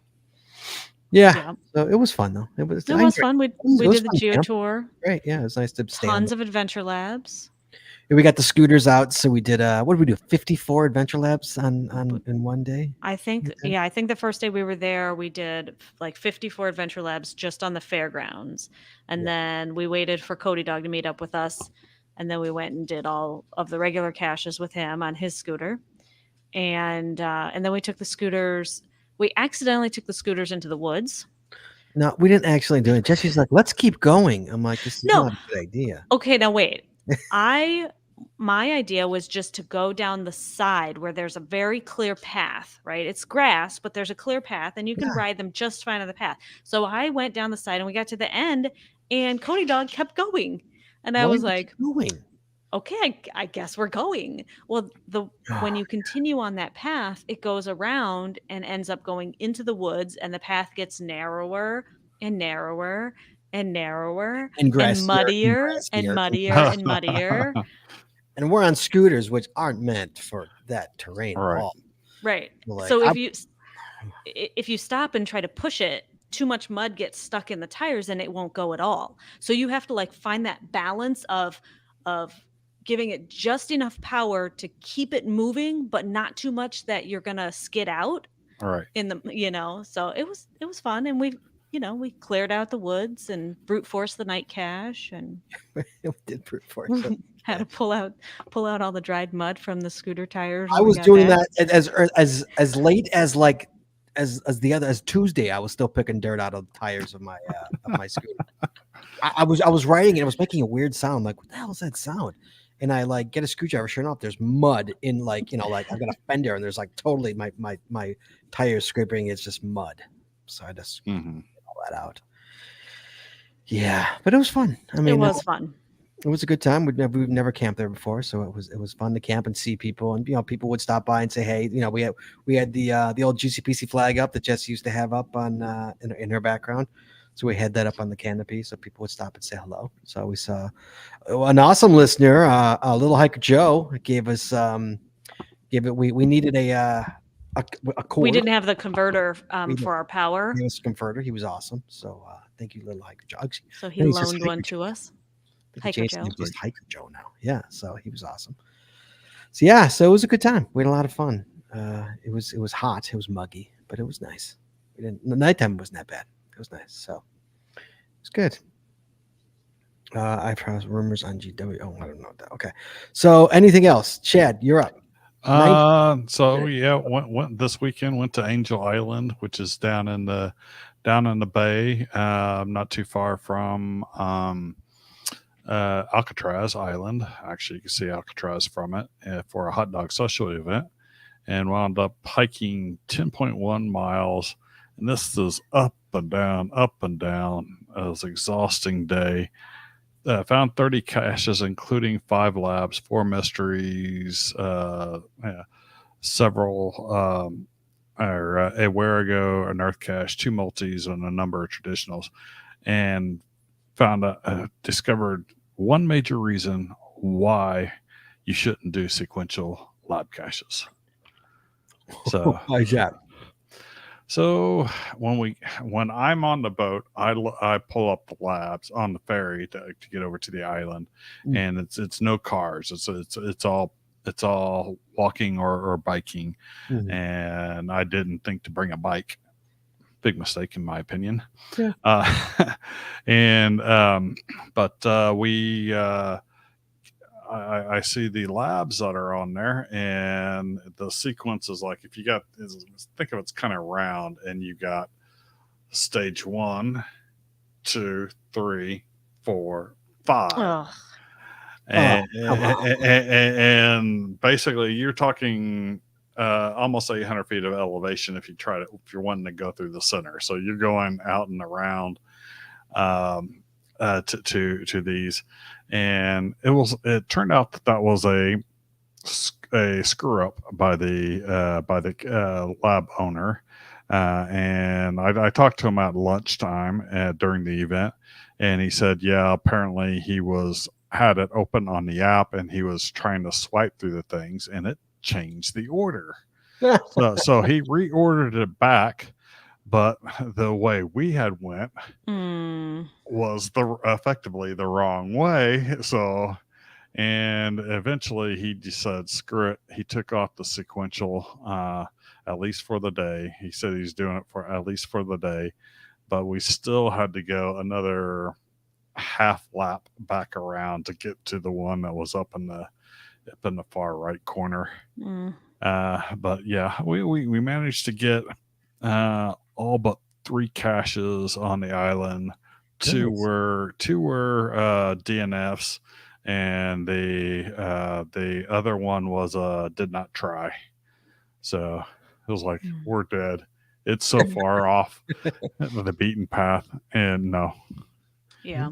yeah. Yeah. So it was fun, though. It was It was fun. We was did the fun Geo camp. tour. Great. Yeah, it was nice to stand. Tons of adventure labs. And we got the scooters out. So we did, what did we do? 54 adventure labs in one day? I think, Okay. I think the first day we were there, we did 54 adventure labs just on the fairgrounds. And then we waited for Cody Dog to meet up with us. And then we went and did all of the regular caches with him on his scooter. And then we took the scooters. We accidentally took the scooters into the woods. No, we didn't actually do it. Jesse's like, let's keep going. I'm like, this is No. not a good idea. Okay, now wait. My idea was just to go down the side where there's a very clear path, right? It's grass, but there's a clear path and you can ride them just fine on the path. So I went down the side and we got to the end and Cody Dog kept going. And I Why was did you like, keep going? okay, I guess we're going. Well, when you continue on that path, it goes around and ends up going into the woods and the path gets narrower and narrower and narrower And grassier, and muddier and grassier. muddier and muddier. And we're on scooters, which aren't meant for that terrain at Right. all. Right. Like, So if you stop and try to push it, too much mud gets stuck in the tires and it won't go at all. So you have to find that balance of giving it just enough power to keep it moving, but not too much that you're gonna skid out All right. in the So it was fun, and we cleared out the woods and brute force the night cache and we did brute force it. had to pull out all the dried mud from the scooter tires. I when we was got doing back. that as late as Tuesday. I was still picking dirt out of the tires of my scooter. I was riding it. It was making a weird sound. Like, what the hell is that sound? And I get a screwdriver. Sure enough, there's mud in I've got a fender and there's totally my tires scraping. It's just mud. So I just get all that out. Yeah, but it was fun. I mean, it was fun. It was a good time. We've never camped there before, so it was fun to camp and see people. And people would stop by and say, "Hey, we had the old GCPC flag up that Jess used to have up on in her background." So we had that up on the canopy, so people would stop and say hello. So we saw an awesome listener, Little Hiker Joe, gave us we needed a cord. We didn't have the converter for our power, He was a converter. He was awesome. So thank you, Little Hiker Joe. so he He's just loaned Hiker one Joe. to us. I think Hiker Jason's Joe. just Hiker Joe now. Yeah, so he was awesome. So yeah, so it was a good time. We had a lot of fun. It was hot. It was muggy, but it was nice. The nighttime wasn't that bad. It was nice. So it was good. I've heard rumors on GW. Oh, I don't know that. Okay. So anything else? Chad, you're up. So yeah, went this weekend. Went to Angel Island, which is down in the bay, not too far from Alcatraz Island. Actually, you can see Alcatraz from it for a hot dog social event. and wound up hiking 10.1 miles. And this is up and down, up and down. It was an exhausting day. Found 30 caches, including 5 labs, 4 mysteries, several a Wherigo, an Earth cache, 2 multis, and a number of traditionals. And discovered one major reason why you shouldn't do sequential lab caches. So Why is that? So when I'm on the boat, I pull up the labs on the ferry to get over to the island, and it's no cars. It's all walking or biking, and I didn't think to bring a bike. Big mistake in my opinion. Yeah. But we. I see the labs that are on there, and the sequence is like if you got think of it's kind of round, and you got stage 1, 2, 3, 4, 5, Ugh. and basically you're talking almost 800 feet of elevation if you're wanting to go through the center. So you're going out and around to these. And it turned out that was a screw up by the lab owner, and I talked to him at lunchtime during the event, and he said, yeah, apparently he had it open on the app, and he was trying to swipe through the things, and it changed the order. So he reordered it back, but the way we had went was effectively the wrong way. So, and eventually he decided, screw it. He took off the sequential, at least for the day. He said he's doing it for at least for the day, but we still had to go another half lap back around to get to the one that was up in the far right corner. But yeah, we managed to get all but 3 caches on the island. Two were DNFs, and the other one was did not try. So it was like, we're dead. It's so far off the beaten path, and no. Yeah.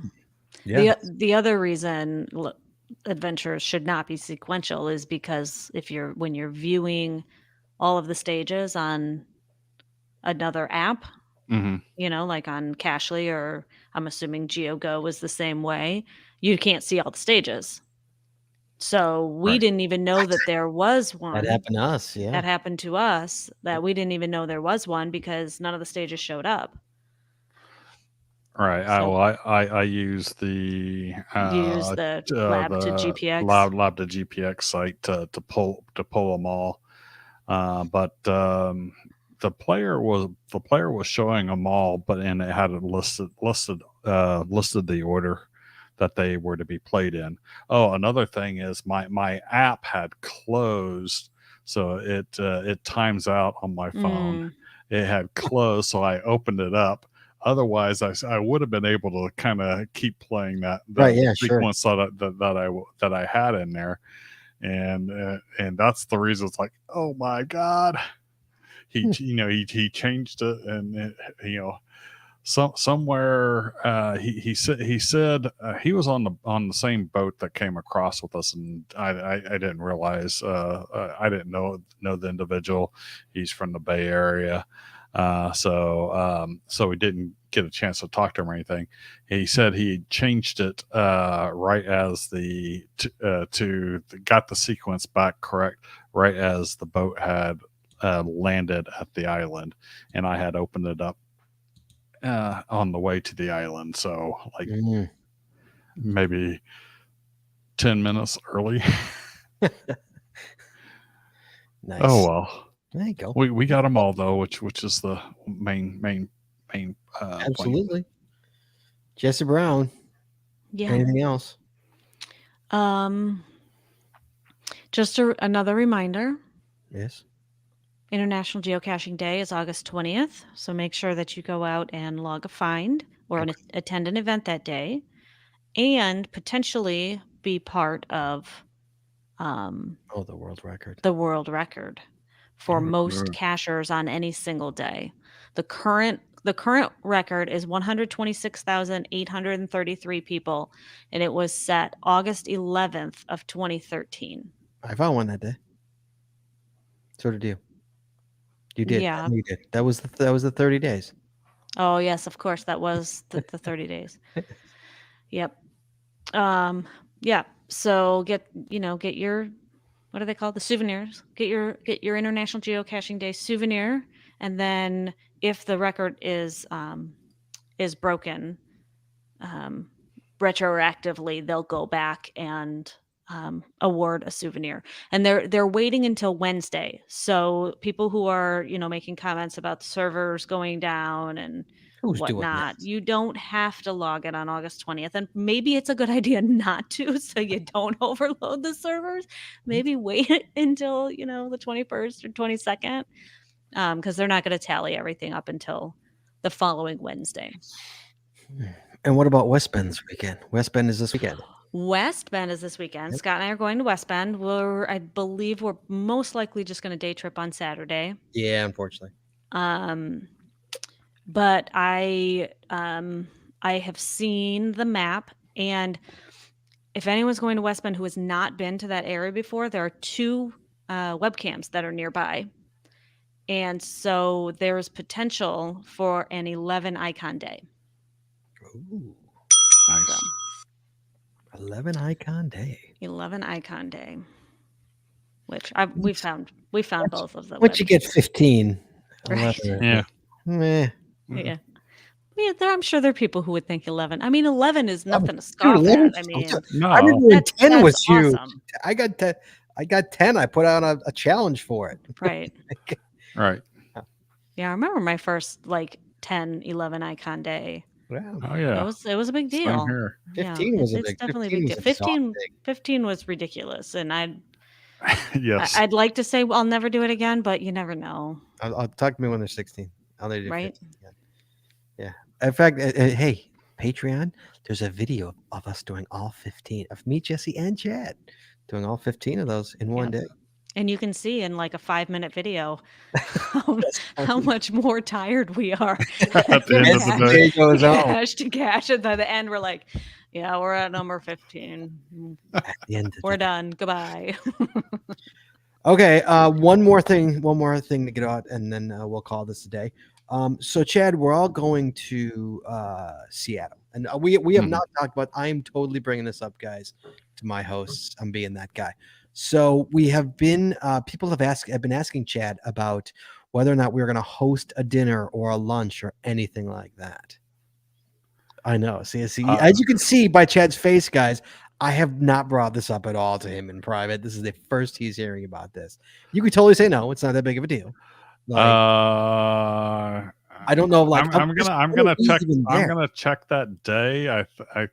Yeah. The other reason adventures should not be sequential is because when you're viewing all of the stages on another app, like on Cachly, or I'm assuming GeoGo was the same way, you can't see all the stages. So we didn't even know that there was one. That happened to us. Yeah. That happened to us, that we didn't even know there was one because none of the stages showed up. Right. I use the Lab to GPX lab to GPX site to pull them all. But the player was showing them all, and it had it listed the order that they were to be played in. Oh, another thing is my app had closed, so it times out on my phone. It had closed, so I opened it up. Otherwise, I would have been able to kind of keep playing that sequence that I had in there, and that's the reason. It's like, oh my god, he changed it, and somewhere he said he was on the same boat that came across with us, and I didn't realize I didn't know the individual. He's from the Bay Area. So we didn't get a chance to talk to him or anything. He said he changed it right as got the sequence back correct right as the boat had landed at the island, and I had opened it up on the way to the island. So like maybe 10 minutes early. Nice. Oh well. There you go. We got them all though, which is the main absolutely. Point. Jesse Brown. Yeah. Anything else? Just another reminder. Yes. International Geocaching Day is August 20th, so make sure that you go out and log a find or attend an event that day, and potentially be part of the world record. The world record. for most cachers on any single day. The current record is 126,833 people, and it was set August 11th of 2013. I found one that day. So did you. You did. Yeah. You did. That was the 30 days. Oh yes, of course, that was the 30 days. Yep. Yeah. So get your, what are they called? The souvenirs. Get your International Geocaching Day souvenir, and then if the record is broken, retroactively they'll go back and award a souvenir. And they're waiting until Wednesday. So people who are making comments about the servers going down and Who's doing whatnot, that? you don't have to log it on August 20th. And maybe it's a good idea not to, so you don't overload the servers. Maybe wait until the 21st or 22nd, because they're not going to tally everything up until the following Wednesday. And what about West Bend this weekend? West Bend is this weekend. West Bend is this weekend. Yep. Scott and I are going to West Bend. I believe we're most likely just going to day trip on Saturday. Yeah, unfortunately. But I have seen the map, and if anyone's going to West Bend who has not been to that area before, there are 2 webcams that are nearby. And so there's potential for an 11 icon day. Ooh, Nice. So, 11 icon day. 11 icon day, which we found both of them. Once you get 15, Right. 11, Yeah. meh. Yeah. I'm sure there are people who would think 11. I mean, 11 is nothing to Dude, scoff 11 at. I mean, No. I remember when 10 was huge. awesome. I got 10. I got 10. I put out a challenge for it. Right. Right. Yeah, I remember my first 10, 11 icon day. Wow. Oh yeah. It was a big Same deal. here. 15 was a it's big. definitely a 15 big was deal. 15, exhausting. 15 was ridiculous, and Yes. I'd like to say I'll never do it again, but you never know. I'll talk to me when they're 16. I'll let you do Right. 15 again. Yeah. In fact, hey, Patreon, there's a video of us doing all 15 of me, Jesse, and Chad doing all 15 of those in one day. And you can see in a 5-minute video how much more tired we are. At the end of the day. Day goes on. Cash to cash, and by the end we're like, yeah, we're at number 15. At the end of We're the day. done. Goodbye. Okay, one more thing to get out, and then we'll call this a day. So Chad, we're all going to Seattle, and we have not talked about. I'm totally bringing this up, guys, to my hosts. I'm being that guy. So we have been. People have been asking Chad about whether or not we were going to host a dinner or a lunch or anything like that. I know. See, as you can see by Chad's face, guys, I have not brought this up at all to him in private. This is the first he's hearing about this. You could totally say no; it's not that big of a deal. I don't know. I'm gonna check that day. I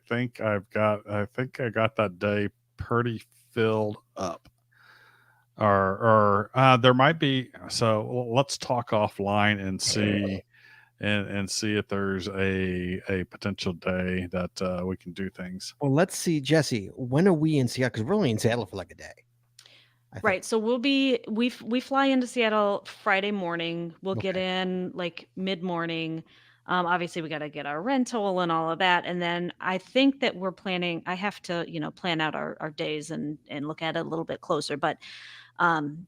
think I got that day pretty filled up. Or there might be. So let's talk offline and see. And see if there's a potential day that we can do things. Well, let's see, Jesse. When are we in Seattle? Because we're only in Seattle for like a day. Right. So we fly into Seattle Friday morning. We'll get in mid-morning. Obviously we got to get our rental and all of that. And then I think that we're planning, I have to, plan out our days and look at it a little bit closer. But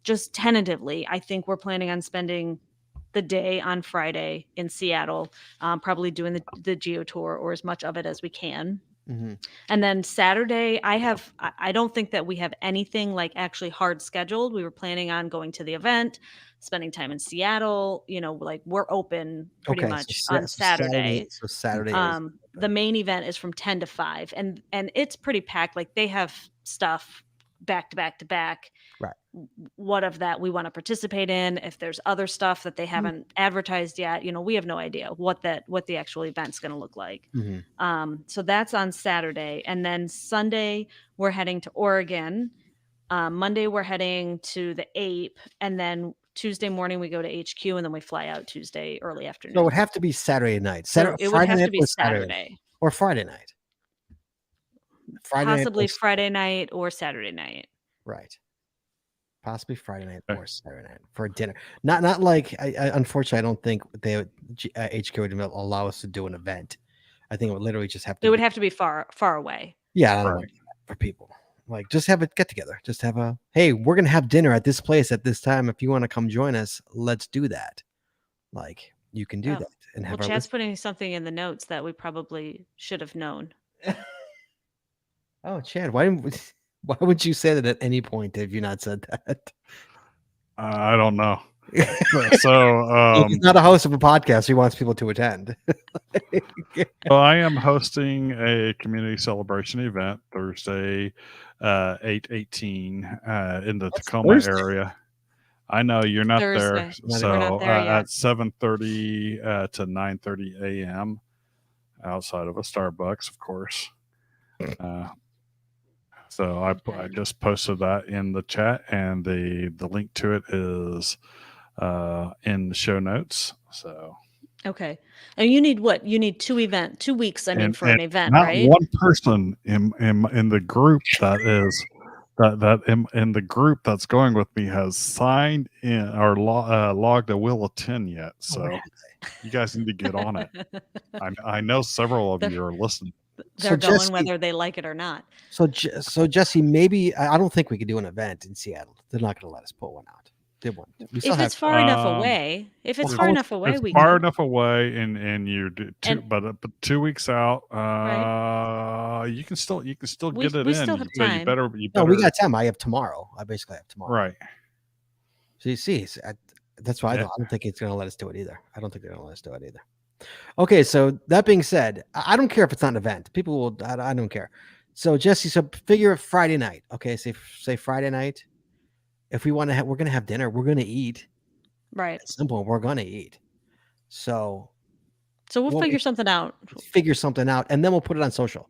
just tentatively, I think we're planning on spending the day on Friday in Seattle, probably doing the Geo tour or as much of it as we can. Mm-hmm. And then Saturday, I don't think that we have anything actually hard scheduled. We were planning on going to the event, spending time in Seattle. We're open pretty much on Saturday. So Saturday. The main event is from 10 to 5, and it's pretty packed. They have stuff back to back to back. Right. What of that we want to participate in? If there's other stuff that they haven't advertised yet, we have no idea what the actual event's going to look like. Mm-hmm. So that's on Saturday, and then Sunday we're heading to Oregon. Monday we're heading to the Ape, and then Tuesday morning we go to HQ, and then we fly out Tuesday early afternoon. So it would have to be Saturday night. It would have to be Saturday or Friday night. Possibly Friday night or Saturday night. Right. possibly Friday night Okay. or Saturday night for a dinner. Not like I unfortunately I don't think they would, HK would allow us to do an event. I think it would literally just have to. It would have to be far away. Yeah, I don't Right. want to do that for people. Like, just have a get together. Just have a hey, we're gonna have dinner at this place at this time. If you want to come join us, let's do that. Like, you can do Oh, that and Well, have our Chad's list. putting something in the notes that we probably should have known. Oh, Chad, why why would you say that at any point have you not said that? I don't know. So, He's not a host of a podcast. He wants people to attend. well, I am hosting a community celebration event Thursday, 8/18, in the That's Tacoma Thursday. area. I know you're not there, Thursday. Not so We're not there yet. at 7:30 to 9:30 a.m. outside of a Starbucks, of course. So I just posted that in the chat, and the link to it is in the show notes. So Okay. And you need what? You need 2 weeks, I mean, for an event, not right? one person in the group that is that in the group that's going with me has signed in or logged a will attend yet. So you guys need to get on it. I know several of you are listening. They're going whether they like it or not. So Jesse, maybe I don't think we could do an event in Seattle. They're not going to let us pull one out. They won't. We still If have it's far enough away, it's we far can. enough away, and you do but 2 weeks out, you can still get it we in. still have So time. you better. No, we got time. I have tomorrow. I basically have tomorrow. Right. So you see, that's why I Yeah. don't think it's going to let us do it either. I don't think they're going to let us do it either. Okay, so that being said, I don't care if it's not an event. People will. I don't care. So Jesse, so figure Friday night. Okay, say Friday night. If we want to, we're going to have dinner. We're going to eat. Right. It's simple. We're going to eat. So we'll figure something out. Figure something out, and then we'll put it on social.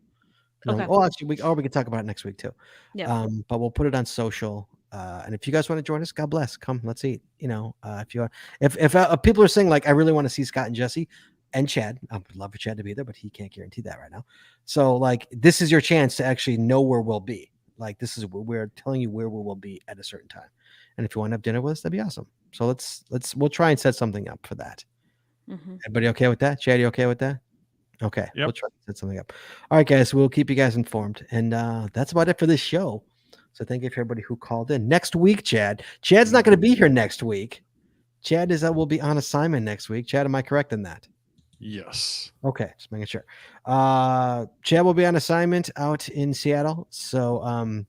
Okay. Oh, actually, we can talk about it next week too. Yeah. But we'll put it on social. And if you guys want to join us, God bless. Come, let's eat. If you want, if people are saying like, I really want to see Scott and Jesse and Chad, I would love for Chad to be there, but he can't guarantee that right now. So like, this is your chance to actually know where we'll be. Like, this is we're telling you where we will be at a certain time. And if you want to have dinner with us, that'd be awesome. So we'll try and set something up for that. Mm-hmm. Everybody okay with that? Chad, you okay with that? Okay. Yep. We'll try to set something up. All right, guys. We'll keep you guys informed. And that's about it for this show. So thank you for everybody who called in. Next week, Chad's not going to be here next week. Chad will be on assignment next week. Chad, am I correct in that? Yes. Okay, just making sure. Chad will be on assignment out in Seattle. So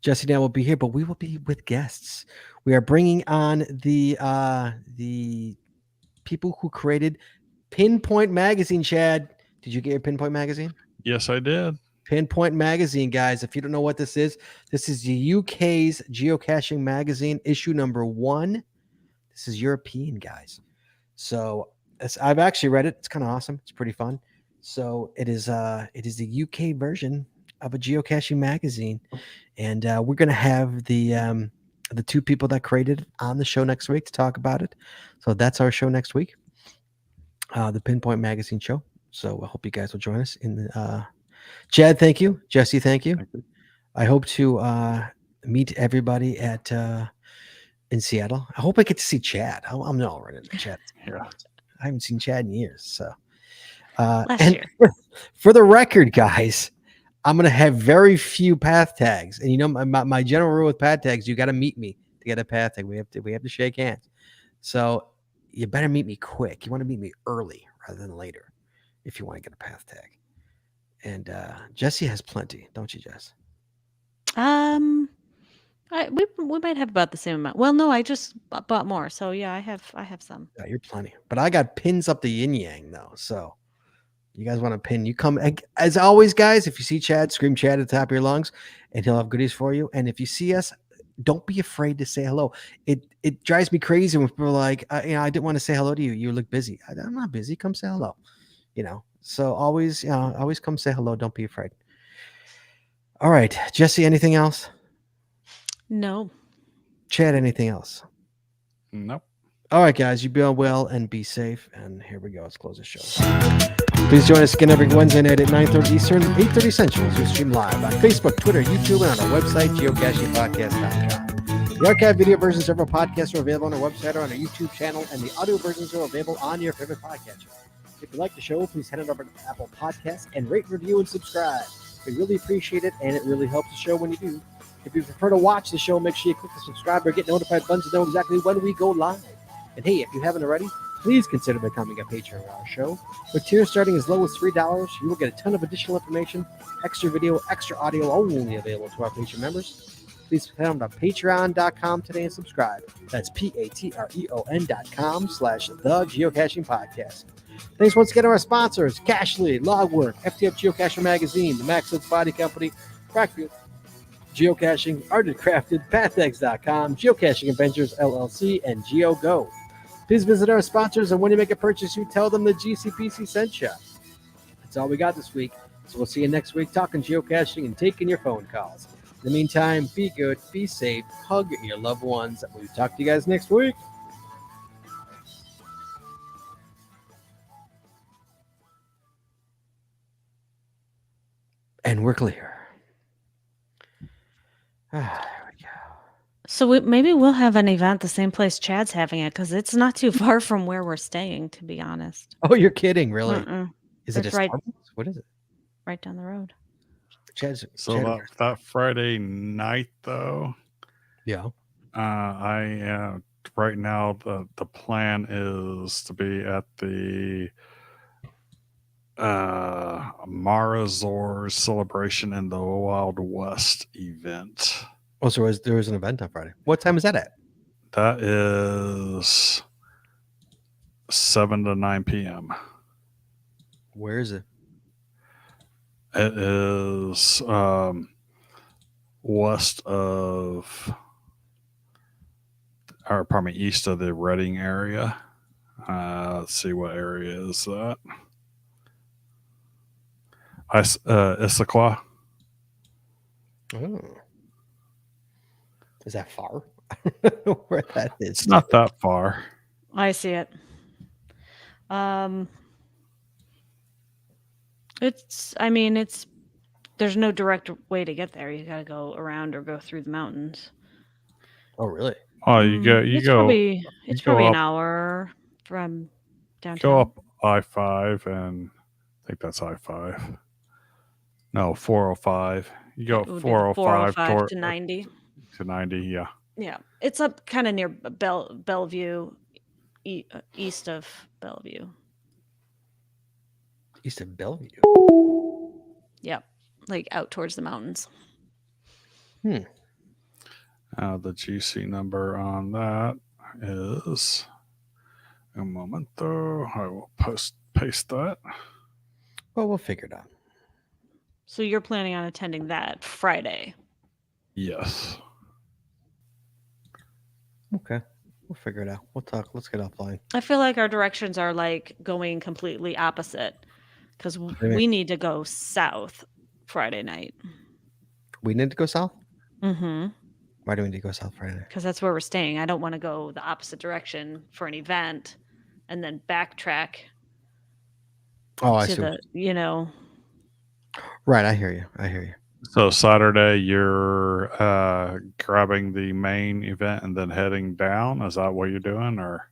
Jesse and I will be here, but we will be with guests. We are bringing on the people who created Pinpoint Magazine. Chad, did you get your Pinpoint Magazine? Yes, I did. Pinpoint Magazine, guys. If you don't know what this is the UK's geocaching magazine, issue number 1. This is European, guys. So I've actually read it. It's kind of awesome. It's pretty fun. So it is the UK version of a geocaching magazine, and we're gonna have the 2 people that created it on the show next week to talk about it. So that's our show next week, the Pinpoint Magazine show. So I hope you guys will join us in the. Chad, thank you. Jesse, thank you. I hope to meet everybody in Seattle. I hope I get to see Chad. I'm not already in the chat. Yeah. I haven't seen Chad in years. So, Last and year. for the record, guys, I'm gonna have very few path tags. And my general rule with path tags, you got to meet me to get a path tag. We have to shake hands. So you better meet me quick. You want to meet me early rather than later if you want to get a path tag. And Jesse has plenty, don't you, Jess? We might have about the same amount. Well, no, I just bought more. So yeah, I have some. Yeah, you're plenty. But I got pins up the yin yang though. So you guys want to pin? You come as always, guys. If you see Chad, scream Chad at the top of your lungs, and he'll have goodies for you. And if you see us, don't be afraid to say hello. It drives me crazy when people are like, I didn't want to say hello to you. You look busy. I'm not busy. Come say hello. So always come say hello. Don't be afraid. All right, Jesse, anything else? No. Chad, anything else? Nope. All right, guys, you be well and be safe. And here we go. Let's close the show. Please join us again every Wednesday night at 9:30 Eastern, 8:30 Central. We stream live on Facebook, Twitter, YouTube, and on our website, geocachingpodcast.com. The archive video versions of our podcasts are available on our website or on our YouTube channel, and the audio versions are available on your favorite podcatcher. If you like the show, please head on over to Apple Podcasts and rate, review, and subscribe. We really appreciate it, and it really helps the show when you do. If you prefer to watch the show, make sure you click the subscribe or get notified buttons to know exactly when we go live. And hey, if you haven't already, please consider becoming a patron of our show. With tiers starting as low as $3, you will get a ton of additional information, extra video, extra audio only available to our patron members. Please head on to patreon.com today and subscribe. That's patreon.com/the Geocaching Podcast. Thanks once again to our sponsors, Cashly, Logwork, FTF Geocacher Magazine, the Max Sense Body Company, Crackfield Geocaching, Arted Crafted, PathX.com, Geocaching Adventures LLC, and GeoGo. Please visit our sponsors, and when you make a purchase, you tell them the GCPC sent you. That's all we got this week. So we'll see you next week talking geocaching and taking your phone calls. In the meantime, be good, be safe, hug your loved ones. We'll talk to you guys next week. And we're clear. There we go. So maybe we'll have an event the same place Chad's having it, because it's not too far from where we're staying, to be honest. Oh, you're kidding, really? Is it It's a right- Starbucks? What is it? Right down the road. Chad's, So that Friday night, though, yeah. Right now the plan is to be at the Marazor's celebration in the Wild West event. Oh, so there was an event on Friday. What time is that at? That is 7 to 9 p.m. Where is it? It is west of, or pardon me, east of the Reading area. Let's see, what area is that? Issaquah. Oh. Is that far? I don't know where that is. It's not that far. I see it. There's no direct way to get there. You got to go around or go through the mountains. Oh, really? Oh, it's probably an up, hour from downtown. Go up I-5, and I think that's I-5. No, 405. You go It would be 405 to 90. To 90, yeah. Yeah, it's up kind of near Bellevue, east of Bellevue. East of Bellevue. Yep, like out towards the mountains. The GC number on that is, a moment though, I will paste that. Well, we'll figure it out. So you're planning on attending that Friday? Yes. Okay. We'll figure it out. We'll talk. Let's get offline. I feel like our directions are like going completely opposite, because we need to go south Friday night. We need to go south? Mm-hmm. Why do we need to go south Friday night? Because that's where we're staying. I don't want to go the opposite direction for an event and then backtrack. Oh, I to see. Right, I hear you. So Saturday you're grabbing the main event and then heading down. Is that what you're doing, or?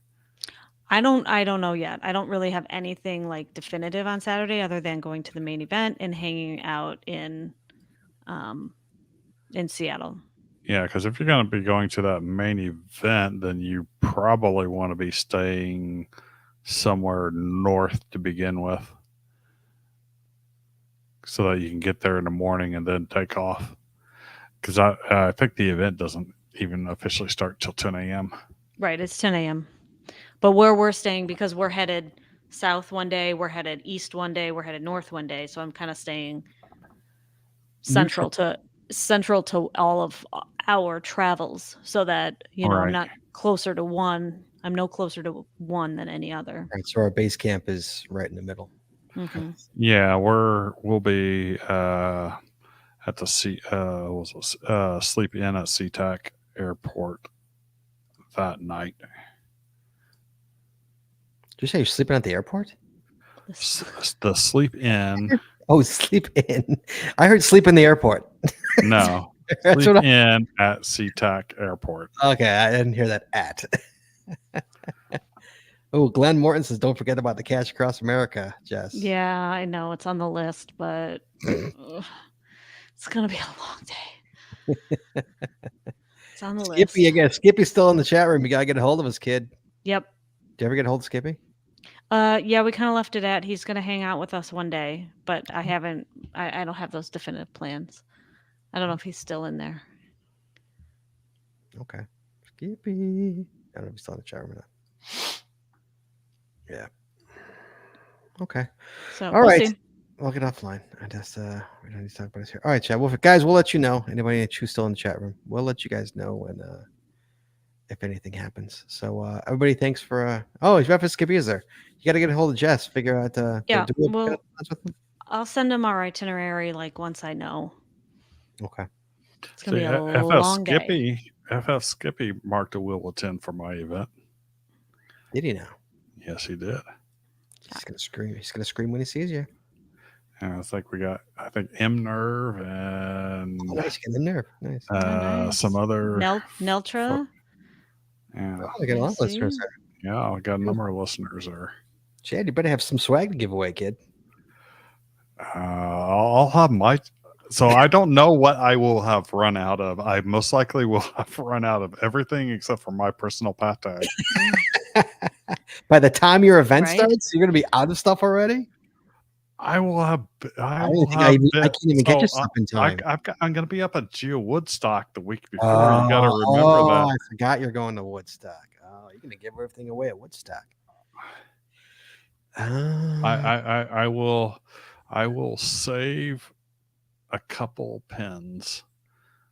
I don't know yet. I don't really have anything like definitive on Saturday other than going to the main event and hanging out in Seattle. Yeah, because if you're going to be going to that main event, then you probably want to be staying somewhere north to begin with, so that you can get there in the morning and then take off. Because I think the event doesn't even officially start till 10 a.m. Right, it's 10 a.m. But where we're staying, because we're headed south one day, we're headed east one day, we're headed north one day. So I'm kind of staying central to all of our travels, so that I'm not closer to one. I'm no closer to one than any other. Right, so our base camp is right in the middle. Mm-hmm. Yeah, we'll be at the Sleep In at SeaTac Airport that night. Did you say you're sleeping at the airport? The Sleep In. Oh, sleep in. I heard sleep in the airport. No, That's Sleep what in at SeaTac Airport. Okay, I didn't hear that at. Oh, Glenn Morton says, don't forget about the Cash Across America, Jess. Yeah, I know it's on the list, but ugh, it's gonna be a long day. It's on the Skippy, I list. guess. Skippy's still in the chat room. You got to get a hold of us, kid. Yep. Did you ever get a hold of Skippy? Yeah, we kind of left it at he's gonna hang out with us one day, but I haven't. I don't have those definitive plans. I don't know if he's still in there. Okay. Skippy. I don't know if he's still in the chat room or not. Yeah. Okay. So All we'll right. see. We'll get offline. I just we don't need to talk about this here. All right, chat. Well, guys, we'll let you know. Anybody who's still in the chat room, we'll let you guys know when if anything happens. So everybody, thanks for oh, Skippy is there. You got to get a hold of Jess. Figure out Yeah, do we have well, plans with him? I'll send him our itinerary like once I know. Okay. It's gonna be a FF long day. Skippy, FF Skippy marked a will attend for my event. Did he now? Yes, he did. He's gonna scream. He's gonna scream when he sees you. And it's like we got, I think, M Nerve and Oh, nice. Get in there. Nice. Nice. some other. Neltra. Yeah, Oh, I got a lot of I listeners see. there. yeah, I got a number of listeners there. Chad, you better have some swag to give away, kid. I'll have my. So I don't know what I will have run out of. I most likely will have run out of everything except for my personal pat tag. By the time your event Right. starts, you're gonna be out of stuff already. I will have. I don't will think have. I can't even get your stuff in time. I'm going to be up at Geo Woodstock the week before. You got to remember Oh, that. I forgot you're going to Woodstock. Oh, you're gonna give everything away at Woodstock. I will save a couple pens.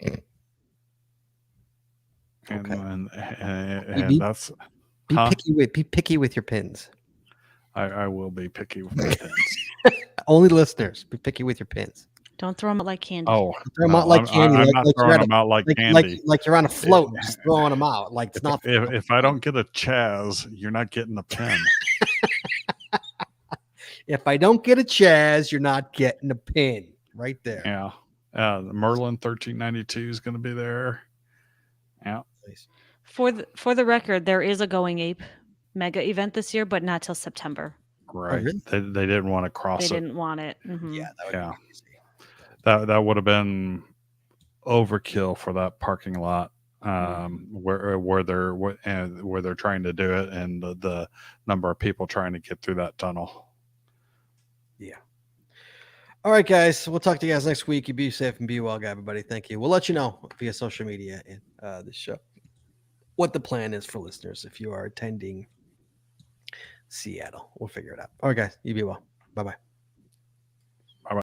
And, Okay. and that's Be picky with your pins. I will be picky with my pens. Only listeners, be picky with your pins. Don't throw them out like candy. Oh, Throw them no, out like candy. I'm like, not like you're throwing at them out like like, candy. like you're on a float, just throwing them out. Like it's not. If I don't get a Chaz, you're not getting a pen. If I don't get a Chaz, you're not getting a pin. Right there. Yeah. Merlin 1392 is going to be there. Yeah. Nice. For the record, there is a Going Ape mega event this year, but not till September. Right. really? They didn't want to cross They it. didn't want it. Mhm. Yeah, that would Yeah. be easy. That would have been overkill for that parking lot. Where they're trying to do it, and the number of people trying to get through that tunnel. Yeah. All right, guys. We'll talk to you guys next week. You be safe and be well, everybody. Thank you. We'll let you know via social media and this show what the plan is for listeners if you are attending Seattle. We'll figure it out. All right, guys. You be well. Bye-bye.